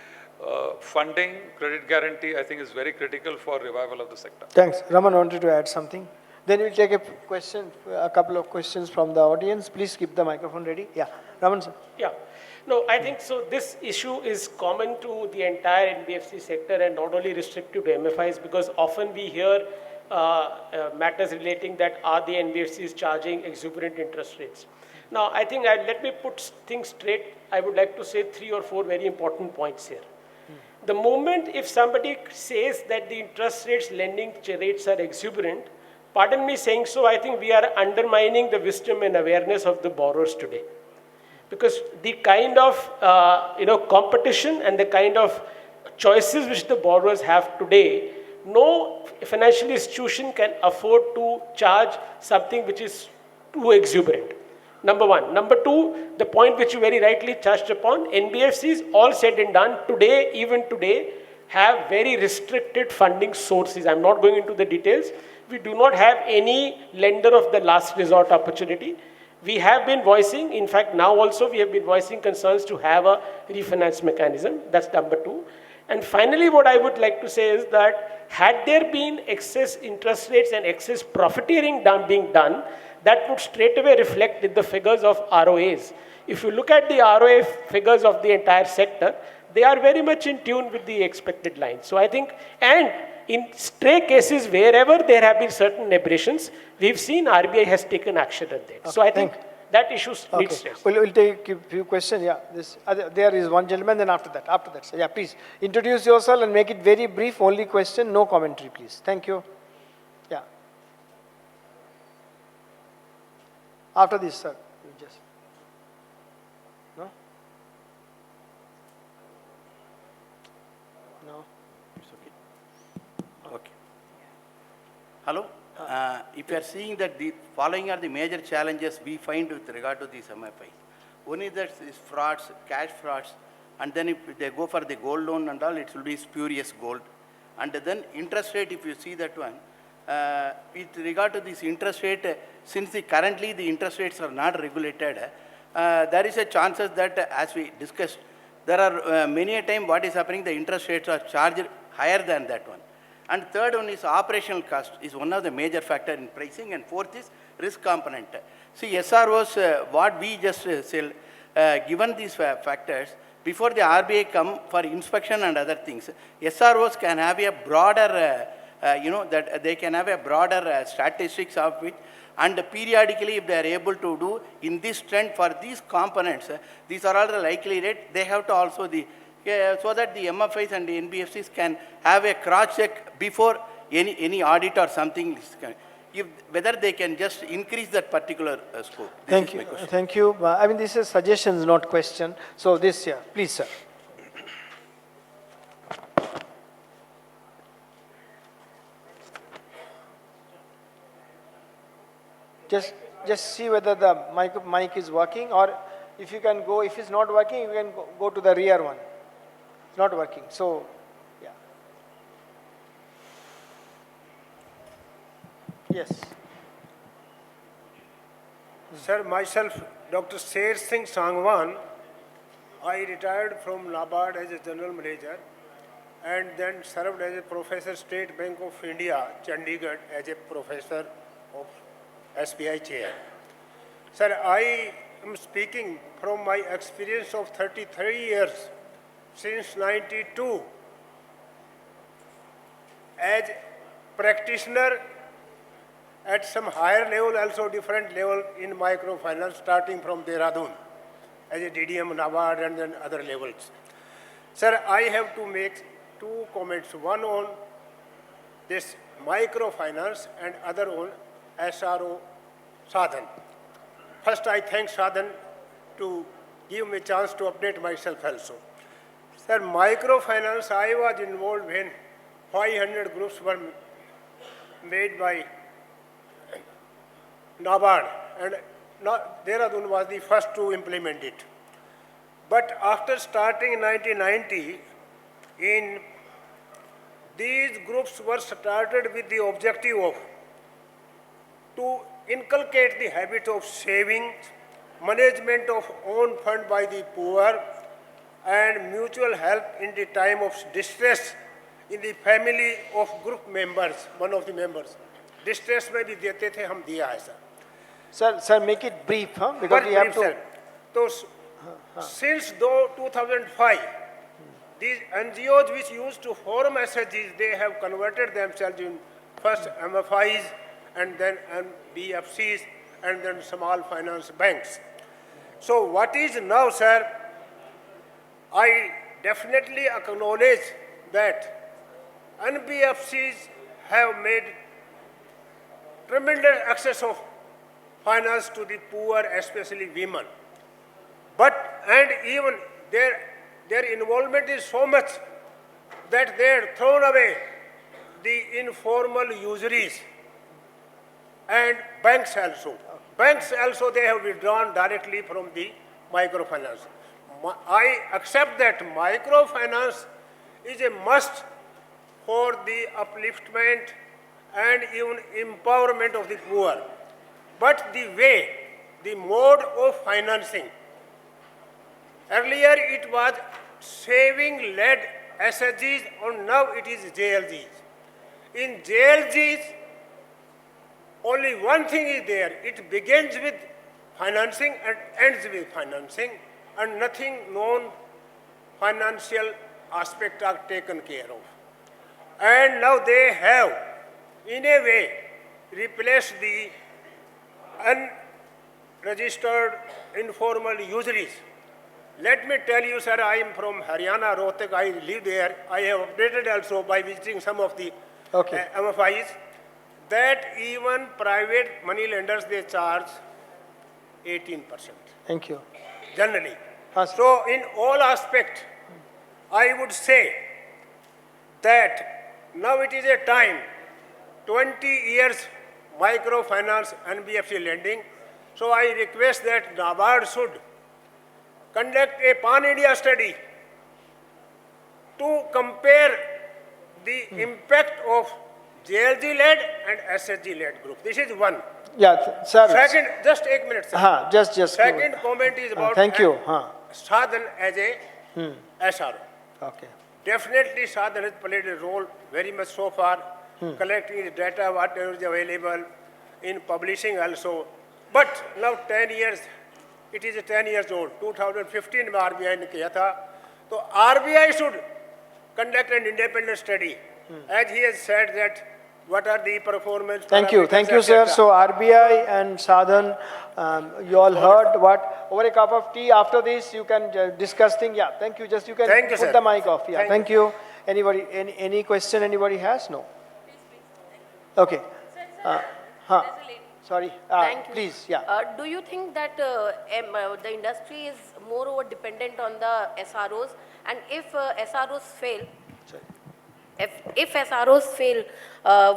funding, credit guarantee, I think is very critical for revival of the sector. Thanks. Raman wanted to add something. Then we'll take a couple of questions from the audience. Please keep the microphone ready. Yeah, Raman sir. Yeah. No, I think so. This issue is common to the entire NBFC sector and not only restricted to MFIs, because often we hear matters relating that are the NBFCs charging exuberant interest rates. Now, I think let me put things straight. I would like to say 3 or 4 very important points here. The moment if somebody says that the interest rates, lending rates are exuberant, pardon me saying so, I think we are undermining the wisdom and awareness of the borrowers today. Because the kind of competition and the kind of choices which the borrowers have today, no financial institution can afford to charge something which is too exuberant. Number one. Number two, the point which you very rightly touched upon, NBFCs, all said and done, today, even today, have very restricted funding sources. I'm not going into the details. We do not have any lender of the last resort opportunity. We have been voicing, in fact, now also we have been voicing concerns to have a refinance mechanism. That's number two. And finally, what I would like to say is that had there been excess interest rates and excess profiteering being done, that would straight away reflect in the figures of ROAs. If you look at the ROA figures of the entire sector, they are very much in tune with the expected lines. So I think, and in stray cases, wherever there have been certain aberrations, we've seen RBI has taken action on that. Okay, so I think that issue needs stress. We'll take a few questions. Yeah, there is one gentleman, then after that. So yeah, please introduce yourself and make it very brief. Only question, no commentary, please. Thank you. Yeah. After this, sir. No? No? It's okay. Okay. Hello? If you are seeing that the following are the major challenges we find with regard to these MFIs. One is that is frauds, cash frauds, and then if they go for the gold loan and all, it will be spurious gold. And then interest rate, if you see that one, with regard to this interest rate, since currently the interest rates are not regulated, there is a chances that, as we discussed, there are many a time what is happening, the interest rates are charged higher than that one. And third one is operational cost is one of the major factor in pricing, and fourth is risk component. See, SROs, what we just said, given these factors, before the RBI come for inspection and other things, SROs can have a broader, that they can have a broader statistics of it, and periodically if they are able to do in this trend for these components, these are all the likely rate, they have to also so that the MFIs and the NBFCs can have a cross check before any audit or something, whether they can just increase that particular scope. Thank you. Thank you. I mean, this is suggestions, not question. So this year, please, sir. Just see whether the mic is working, or if you can go, if it's not working, you can go to the rear one. It's not working. So, yeah. Yes. Sir, myself, Dr. Sher Singh Sangwan, I retired from NABARD as a general manager and then served as a professor, State Bank of India, Chandigarh, as a professor of SBI chair. Sir, I am speaking from my experience of 33 years since 92 as practitioner at some higher level, also different level in microfinance, starting from Dehradun as a DDM, NABARD, and then other levels. Sir, I have to make two comments, one on this microfinance and other on SRO Sa-Dhan. First, I thank Sa-Dhan to give me a chance to update myself also. Sir, microfinance, I was involved when 500 groups were made by NABARD, and Dehradun was the first to implement it. But after starting in 1990, these groups were started with the objective of to inculcate the habit of saving, management of own fund by the poor, and mutual help in the time of distress in the family of group members, one of the members. Distress में भी देते थे, हम दिया है sir. Sir, make it brief, huh? Because we have to. So, since 2005, these NGOs which used to form SHGs, they have converted themselves in first MFIs and then BFCs and then small finance banks. So what is now, sir, I definitely acknowledge that NBFCs have made tremendous access of finance to the poor, especially women. And even their involvement is so much that they have thrown away the informal usuries, and banks also. Banks also, they have withdrawn directly from the microfinance. I accept that microfinance is a must for the upliftment and even empowerment of the poor. But the mode of financing, earlier it was saving-led SHGs, and now it is JLGs. In JLGs, only one thing is there. It begins with financing and ends with financing, and nothing non-financial aspects are taken care of. And now they have, in a way, replaced the unregistered informal usuries. Let me tell you, sir, I am from Haryana, Rohtak. I live there. I have updated also by visiting some of the MFIs that even private money lenders, they charge 18%. Thank you. Generally. So in all aspects, I would say that now it is a time, 20 years microfinance NBFC lending. So I request that NABARD should conduct a pan-India study to compare the impact of JLG-led and SHG-led group. This is one. Yeah, sir. Second, just 1 minute, sir. Just. Second comment is about thank you. Sa-Dhan as a SRO. Okay. Definitely Sa-Dhan has played a role very much so far, collecting the data, whatever is available, in publishing also. But now 10 years, it is 10 years old. 2015 में RBI ने किया था. So RBI should conduct an independent study, as he has said that what are the performance. Thank you, sir. So RBI and Sa-Dhan, you all heard what, over a cup of tea after this, you can discuss things. Yeah, thank you. Just you can put the mic off. Yeah, thank you. Anybody, any question anybody has? No? Okay. Sorry, please, yeah. Do you think that the industry is moreover dependent on the SROs, and if SROs fail, if SROs fail,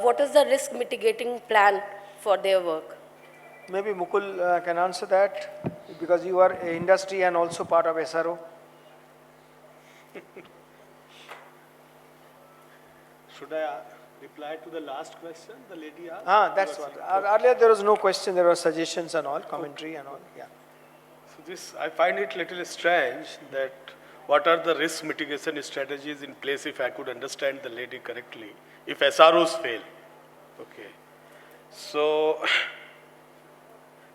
what is the risk mitigating plan for their work? Maybe Mukul can answer that, because you are industry and also part of SRO. Should I reply to the last question the lady asked? That's what. Earlier there was no question, there were suggestions and all, commentary and all, yeah. So this, I find it little strange that what are the risk mitigation strategies in place, if I could understand the lady correctly, if SROs fail. Okay. So,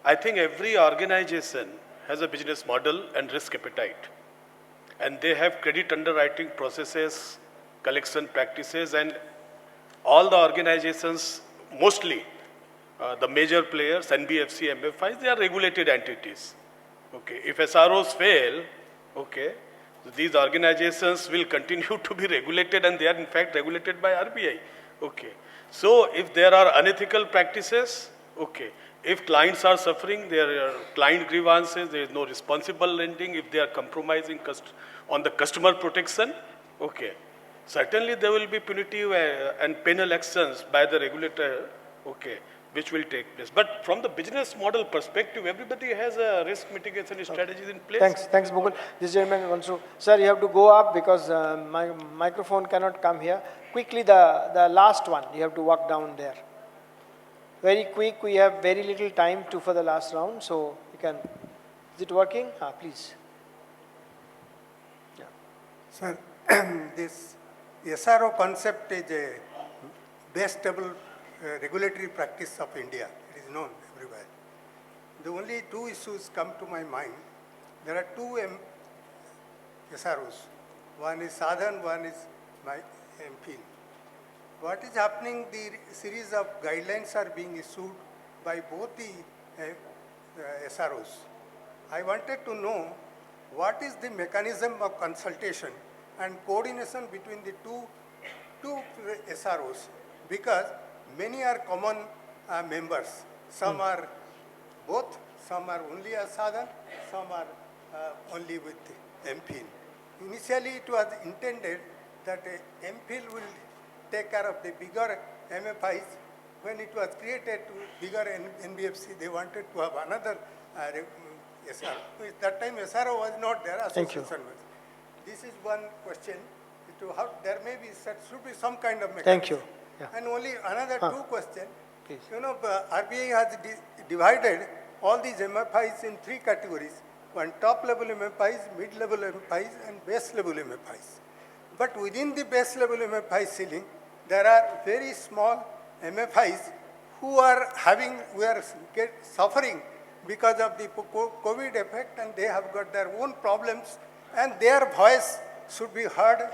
I think every organization has a business model and risk appetite. and they have credit underwriting processes, collection practices, and all the organizations, mostly the major players, NBFC, MFIs, they are regulated entities. Okay, if SROs fail, okay, so these organizations will continue to be regulated, and they are in fact regulated by RBI. Okay, so if there are unethical practices, okay, if clients are suffering, there are client grievances, there is no responsible lending, if they are compromising on the customer protection, okay, certainly there will be punitive and penal actions by the regulator, okay, which will take place. But from the business model perspective, everybody has a risk mitigation strategies in place. Thanks, Mukul. This gentleman wants to, sir, you have to go up because my microphone cannot come here. Quickly, the last one, you have to walk down there. Very quick, we have very little time for the last round, so you can, is it working? Please. Yeah. Sir, this SRO concept is a best stable regulatory practice of India. It is known everywhere. The only two issues come to my mind. There are two SROs. One is Sa-Dhan, one is my MP. What is happening, the series of guidelines are being issued by both the SROs. I wanted to know what is the mechanism of consultation and coordination between the two SROs, because many are common members. Some are both, some are only a Sa-Dhan, some are only with MPhil. Initially, it was intended that MPhil will take care of the bigger MFIs. When it was created to bigger NBFC, they wanted to have another SRO. That time SRO was not there, association was. This is one question. To how there may be, should be some kind of mechanism. Thank you. Yeah. And only another two questions. Please. You know, RBI has divided all these MFIs in three categories. One top level MFIs, mid level MFIs, and base level MFIs. But within the base level MFI ceiling, there are very small MFIs who are suffering because of the COVID effect, and they have got their own problems, and their voice should be heard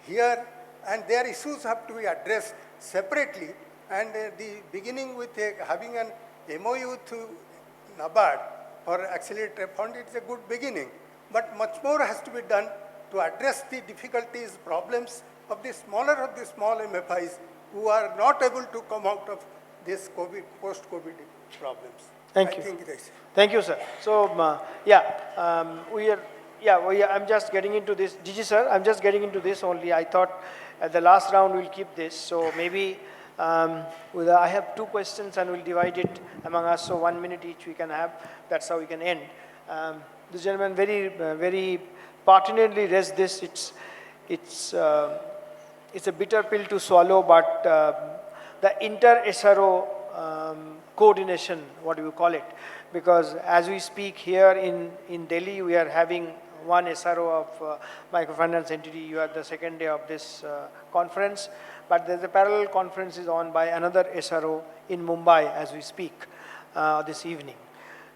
here, and their issues have to be addressed separately. And the beginning with having an MOU to NABARD for accelerated fund, it's a good beginning. But much more has to be done to address the difficulties, problems of the smaller of the small MFIs who are not able to come out of this COVID, post-COVID problems. Thank you. Think this. Thank you, sir. So, I'm just getting into this. Jiji, sir, I'm just getting into this only. I thought at the last round we'll keep this. So maybe I have two questions and we'll divide it among us. So 1 minute each we can have. That's how we can end. This gentleman very pertinently raised this. It's a bitter pill to swallow, but the inter-SRO coordination, what do you call it? Because as we speak here in Delhi, we are having one SRO of microfinance entity. You are the second day of this conference, but there's a parallel conference is on by another SRO in Mumbai as we speak this evening.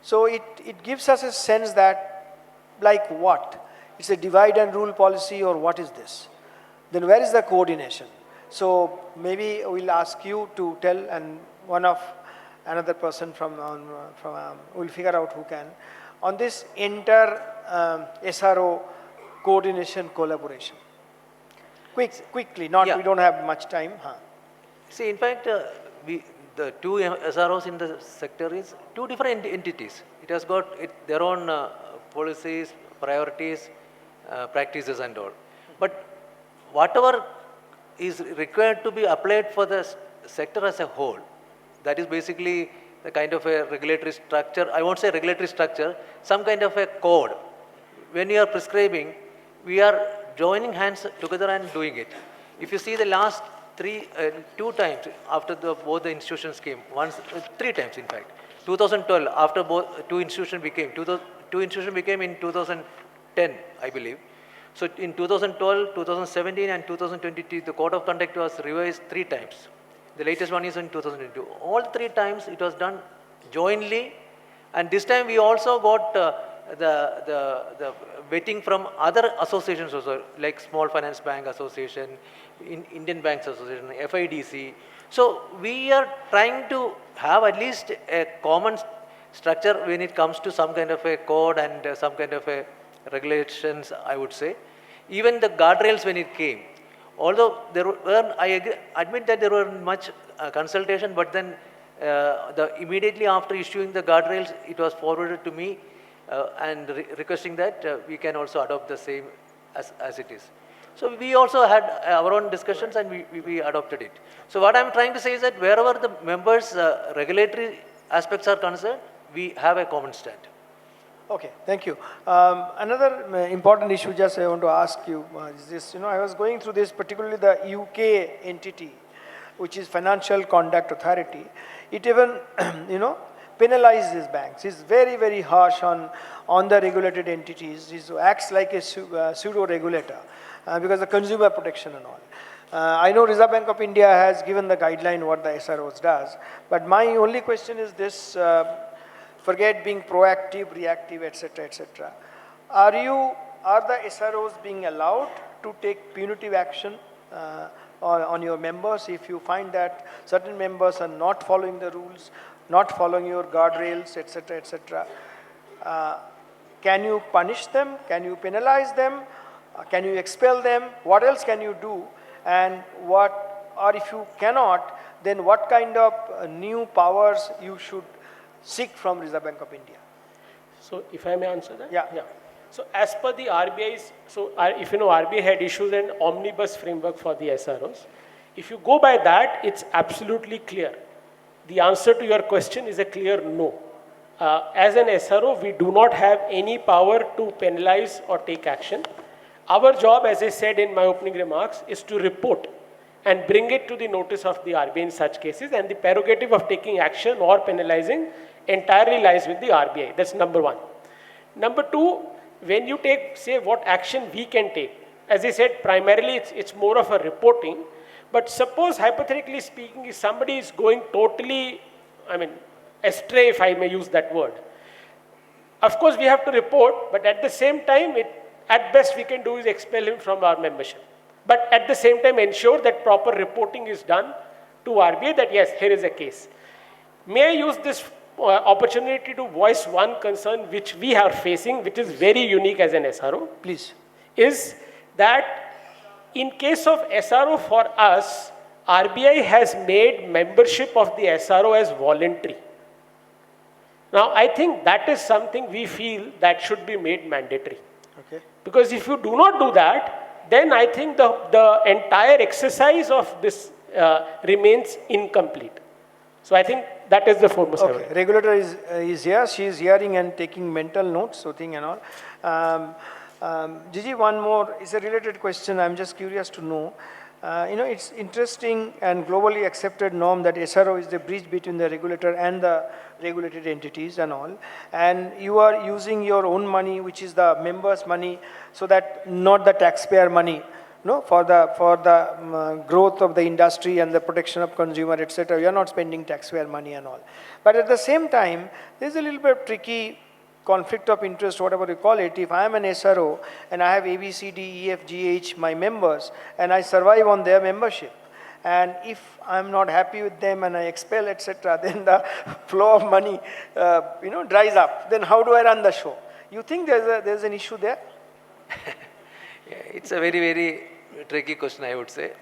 So it gives us a sense that, like what? It's a divide and rule policy, or what is this? Then where is the coordination? So maybe we'll ask you to tell, and another person we'll figure out who can, on this SRO coordination collaboration. Quickly, we don't have much time. See, in fact, the two SROs in the sector is two different entities. It has got their own policies, priorities, practices and all. But whatever is required to be applied for the sector as a whole, that is basically the kind of a regulatory structure. I won't say regulatory structure, some kind of a code. When you are prescribing, we are joining hands together and doing it. If you see the last two times after both the institutions came, three times in fact. 2012, after two institutions became in 2010, I believe. So in 2012, 2017 and 2022, the code of conduct was revised 3 times. The latest one is in 2022. All 3 times it was done jointly, and this time we also got the vetting from other associations also, like Small Finance Bank Association, Indian Banks Association, FIDC. So we are trying to have at least a common structure when it comes to some kind of a code and some kind of a regulations, I would say. Even the guardrails when it came, although there were, admit that there were much consultation, but then immediately after issuing the guardrails, it was forwarded to me and requesting that we can also adopt the same as it is. So we also had our own discussions and we adopted it. So what I'm trying to say is that wherever the members' regulatory aspects are concerned, we have a common stand. Okay, thank you. Another important issue just I want to ask you is this, I was going through this, particularly the UK entity, which is Financial Conduct Authority. It even, penalizes banks. It's very, very harsh on the regulated entities. It acts like a pseudo-regulator because of consumer protection and all. I know Reserve Bank of India has given the guideline what the SROs does, but my only question is this, forget being proactive, reactive, etc., etc. Are the SROs being allowed to take punitive action on your members if you find that certain members are not following the rules, not following your guardrails, etc., etc.? Can you punish them? Can you penalize them? Can you expel them? What else can you do? And or if you cannot, then what kind of new powers you should seek from Reserve Bank of India? So if I may answer that? Yeah. So as per the RBI's, if you know, RBI had issued an omnibus framework for the SROs. If you go by that, it's absolutely clear. The answer to your question is a clear no. As an SRO, we do not have any power to penalize or take action. Our job, as I said in my opening remarks, is to report and bring it to the notice of the RBI in such cases, and the prerogative of taking action or penalizing entirely lies with the RBI. That's number one. Number two, when you say what action we can take, as I said, primarily it's more of a reporting, but suppose hypothetically speaking, if somebody is going totally, astray, if I may use that word, of course we have to report, but at the same time, at best we can do is expel him from our membership. But at the same time ensure that proper reporting is done to RBI that yes, here is a case. May I use this opportunity to voice one concern which we are facing, which is very unique as an SRO? Please. Is that in case of SRO for us, RBI has made membership of the SRO as voluntary. Now, I think that is something we feel that should be made mandatory. Okay. Because if you do not do that, then I think the entire exercise of this remains incomplete. So I think that is the foremost. Okay. Regulator is here. She is hearing and taking mental notes, so thing and all. Jiji, one more. It's a related question. I'm just curious to know. It's interesting and globally accepted norm that SRO is the bridge between the regulator and the regulated entities and all. And you are using your own money, which is the members' money, so that not the taxpayer money, for the growth of the industry and the protection of consumer, etc. You are not spending taxpayer money and all. But at the same time, there's a little bit tricky conflict of interest, whatever you call it. If I am an SRO and I have A, B, C, D, E, F, G, H, my members, and I survive on their membership, and if I'm not happy with them and I expel, etc., then the flow of money, dries up. Then how do I run the show? You think there's an issue there? Yeah, it's a very, very tricky question, I would say.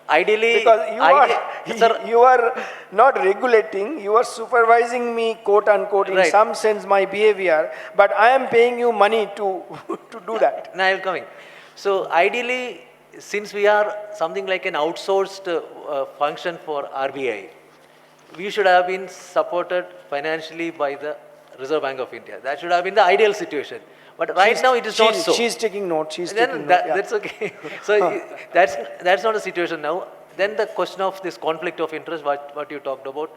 Ideally, because you are not regulating, you are supervising me, quote unquote, in some sense my behavior, but I am paying you money to do that. Now I will come in. So ideally, since we are something like an outsourced function for RBI, we should have been supported financially by the Reserve Bank of India. That should have been the ideal situation. But right now it is not so. She's taking notes. That's okay. So that's not the situation now. Then the question of this conflict of interest, what you talked about,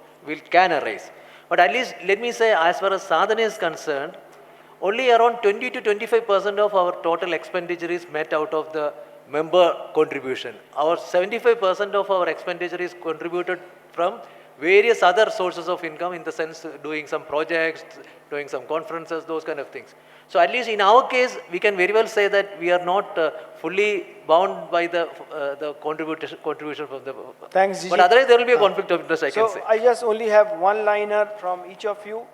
can arise. But at least let me say, as far as Sa-Dhan is concerned, only around 20 to 25% of our total expenditure is met out of the member contribution. Our 75% of our expenditure is contributed from various other sources of income, in the sense doing some projects, doing some conferences, those kind of things. So at least in our case, we can very well say that we are not fully bound by the contribution from the. Thanks, Jiji. But otherwise, there will be a conflict of interest, I can say. So I just only have one liner from each of you,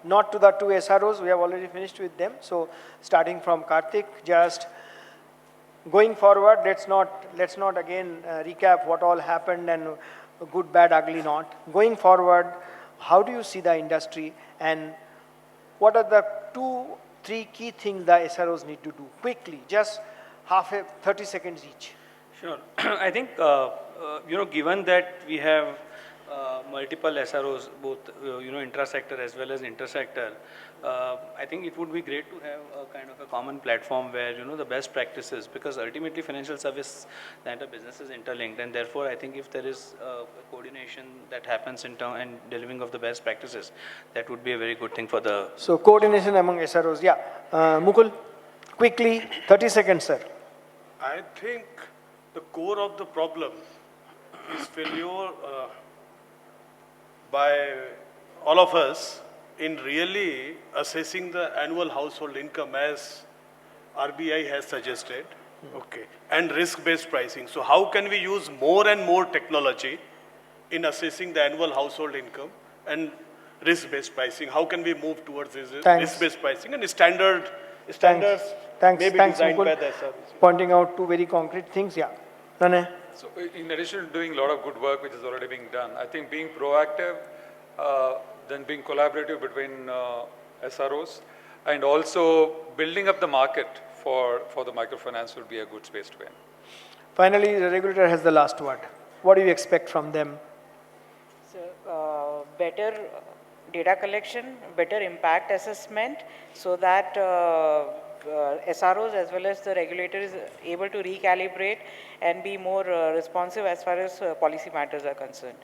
not to the two SROs. We have already finished with them. So starting from Kartik, just going forward, let's not again recap what all happened and good, bad, ugly, not. Going forward, how do you see the industry, and what are the 2-3 key things the SROs need to do quickly, just 30 seconds each? Sure. I think, given that we have multiple SROs, both, intra-sector as well as inter-sector, I think it would be great to have a kind of a common platform where, the best practices, because ultimately financial service, the entire business is interlinked, and therefore I think if there is coordination that happens in terms and delivering of the best practices, that would be a very good thing for the... So coordination among SROs, yeah. Mukul, quickly, 30 seconds, sir. I think the core of the problem is failure by all of us in really assessing the annual household income as RBI has suggested, okay, and risk-based pricing. So how can we use more and more technology in assessing the annual household income and risk-based pricing? How can we move towards this risk-based pricing and standards maybe designed Mukul, by the SROs? pointing out two very concrete things, yeah. Nanaiah? So in addition to doing a lot of good work which is already being done, I think being proactive, then being collaborative between SROs, and also building up the market for the microfinance will be a good space to be in. Finally, the regulator has the last word. What do you expect from them? So, better data collection, better impact assessment, so that SROs as well as the regulator is able to recalibrate and be more responsive as far as policy matters are concerned.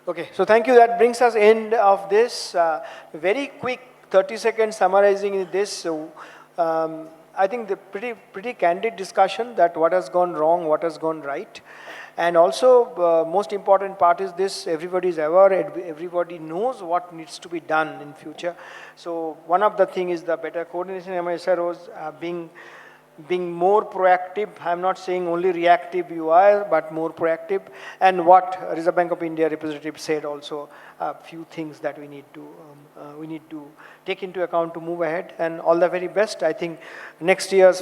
Okay, so thank you. That brings us end of this very quick 30-second summarizing this. So, I think the pretty candid discussion that what has gone wrong, what has gone right. And also, most important part is this, everybody is aware, everybody knows what needs to be done in future. So one of the things is the better coordination among SROs, being more proactive. I'm not saying only reactive you are, but more proactive. And what Reserve Bank of India representative said also, a few things that we need to take into account to move ahead. And all the very best. I think next year's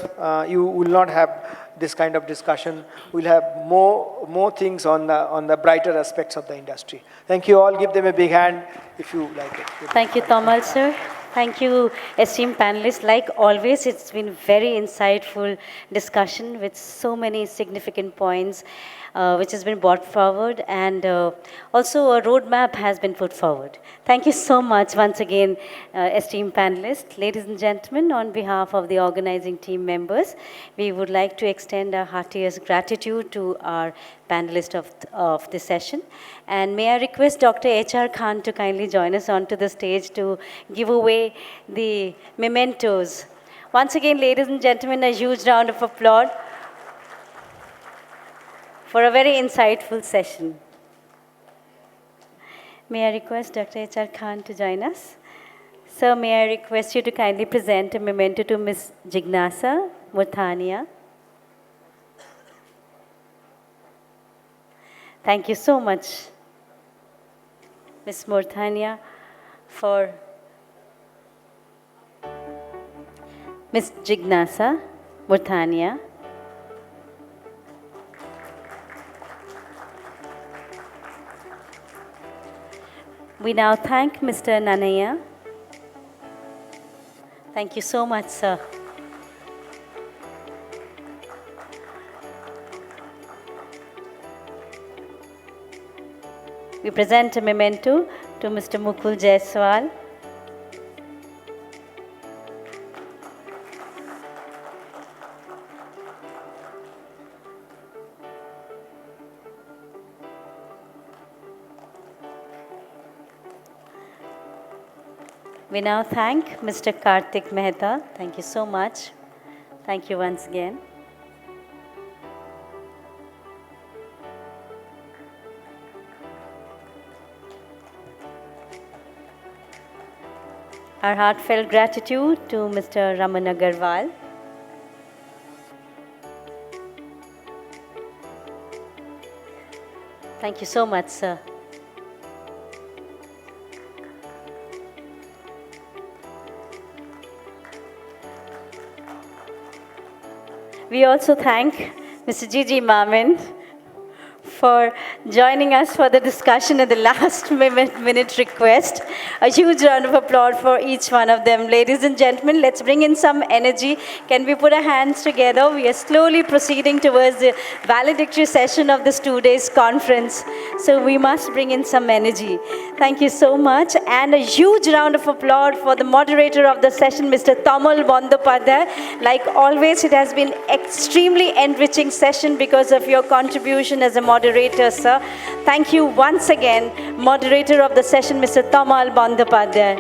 you will not have this kind of discussion. We'll have more things on the brighter aspects of the industry. Thank you all. Give them a big hand if you like it. Thank you, Tamal, sir. Thank you, esteemed panelists. Like always, it's been very insightful discussion with so many significant points which has been brought forward, and also a roadmap has been put forward. Thank you so much once again, esteemed panelists. Ladies and gentlemen, on behalf of the organizing team members, we would like to extend our heartiest gratitude to our panelists of this session. And may I request Dr. H.R. Khan to kindly join us onto the stage to give away the mementos. Once again, ladies and gentlemen, a huge round of applause for a very insightful session. May I request Dr. H.R. Khan to join us? Sir, may I request you to kindly present a memento to Ms. Jignasa Morthania. Thank you so much, Ms. Morthania, for Ms. Jignasa Morthania. We now thank Mr. Nanaiah. Thank you so much, sir. We present a memento to Mr. Mukul Jaiswal. We now thank Mr. Kartik Mehta. Thank you so much. Thank you once again. Our heartfelt gratitude to Mr. Raman Aggarwal. Thank you so much, sir. We also thank Mr. Jiji Mammen for joining us for the discussion at the last minute request. A huge round of applause for each one of them. Ladies and gentlemen, let's bring in some energy. Can we put our hands together? We are slowly proceeding towards the valedictory session of this 2 days conference. So we must bring in some energy. Thank you so much. And a huge round of applause for the moderator of the session, Mr. Tamal Bandyopadhyay. Like always, it has been extremely enriching session because of your contribution as a moderator, sir. Thank you once again, moderator of the session, Mr. Tamal Bandyopadhyay.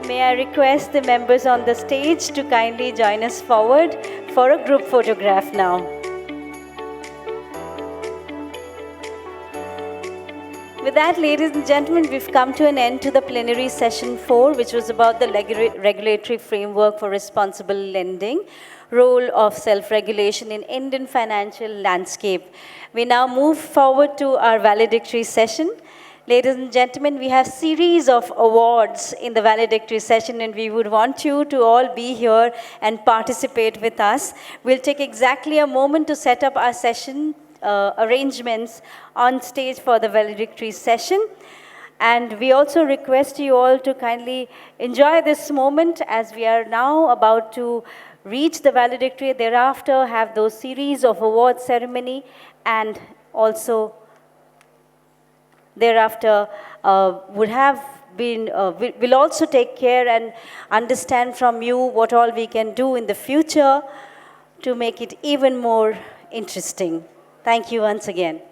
May I request the members on the stage to kindly join us forward for a group photograph now. With that, ladies and gentlemen, we've come to an end to the plenary session 4, which was about the regulatory framework for responsible lending, role of self-regulation in Indian financial landscape. We now move forward to our valedictory session. Ladies and gentlemen, we have series of awards in the valedictory session, and we would want you to all be here and participate with us. We'll take exactly a moment to set up our session arrangements on stage for the valedictory session. And we also request you all to kindly enjoy this moment as we are now about to reach the valedictory, thereafter have those series of award ceremony, and also thereafter we'll also take care and understand from you what all we can do in the future to make it even more interesting. Thank you once again.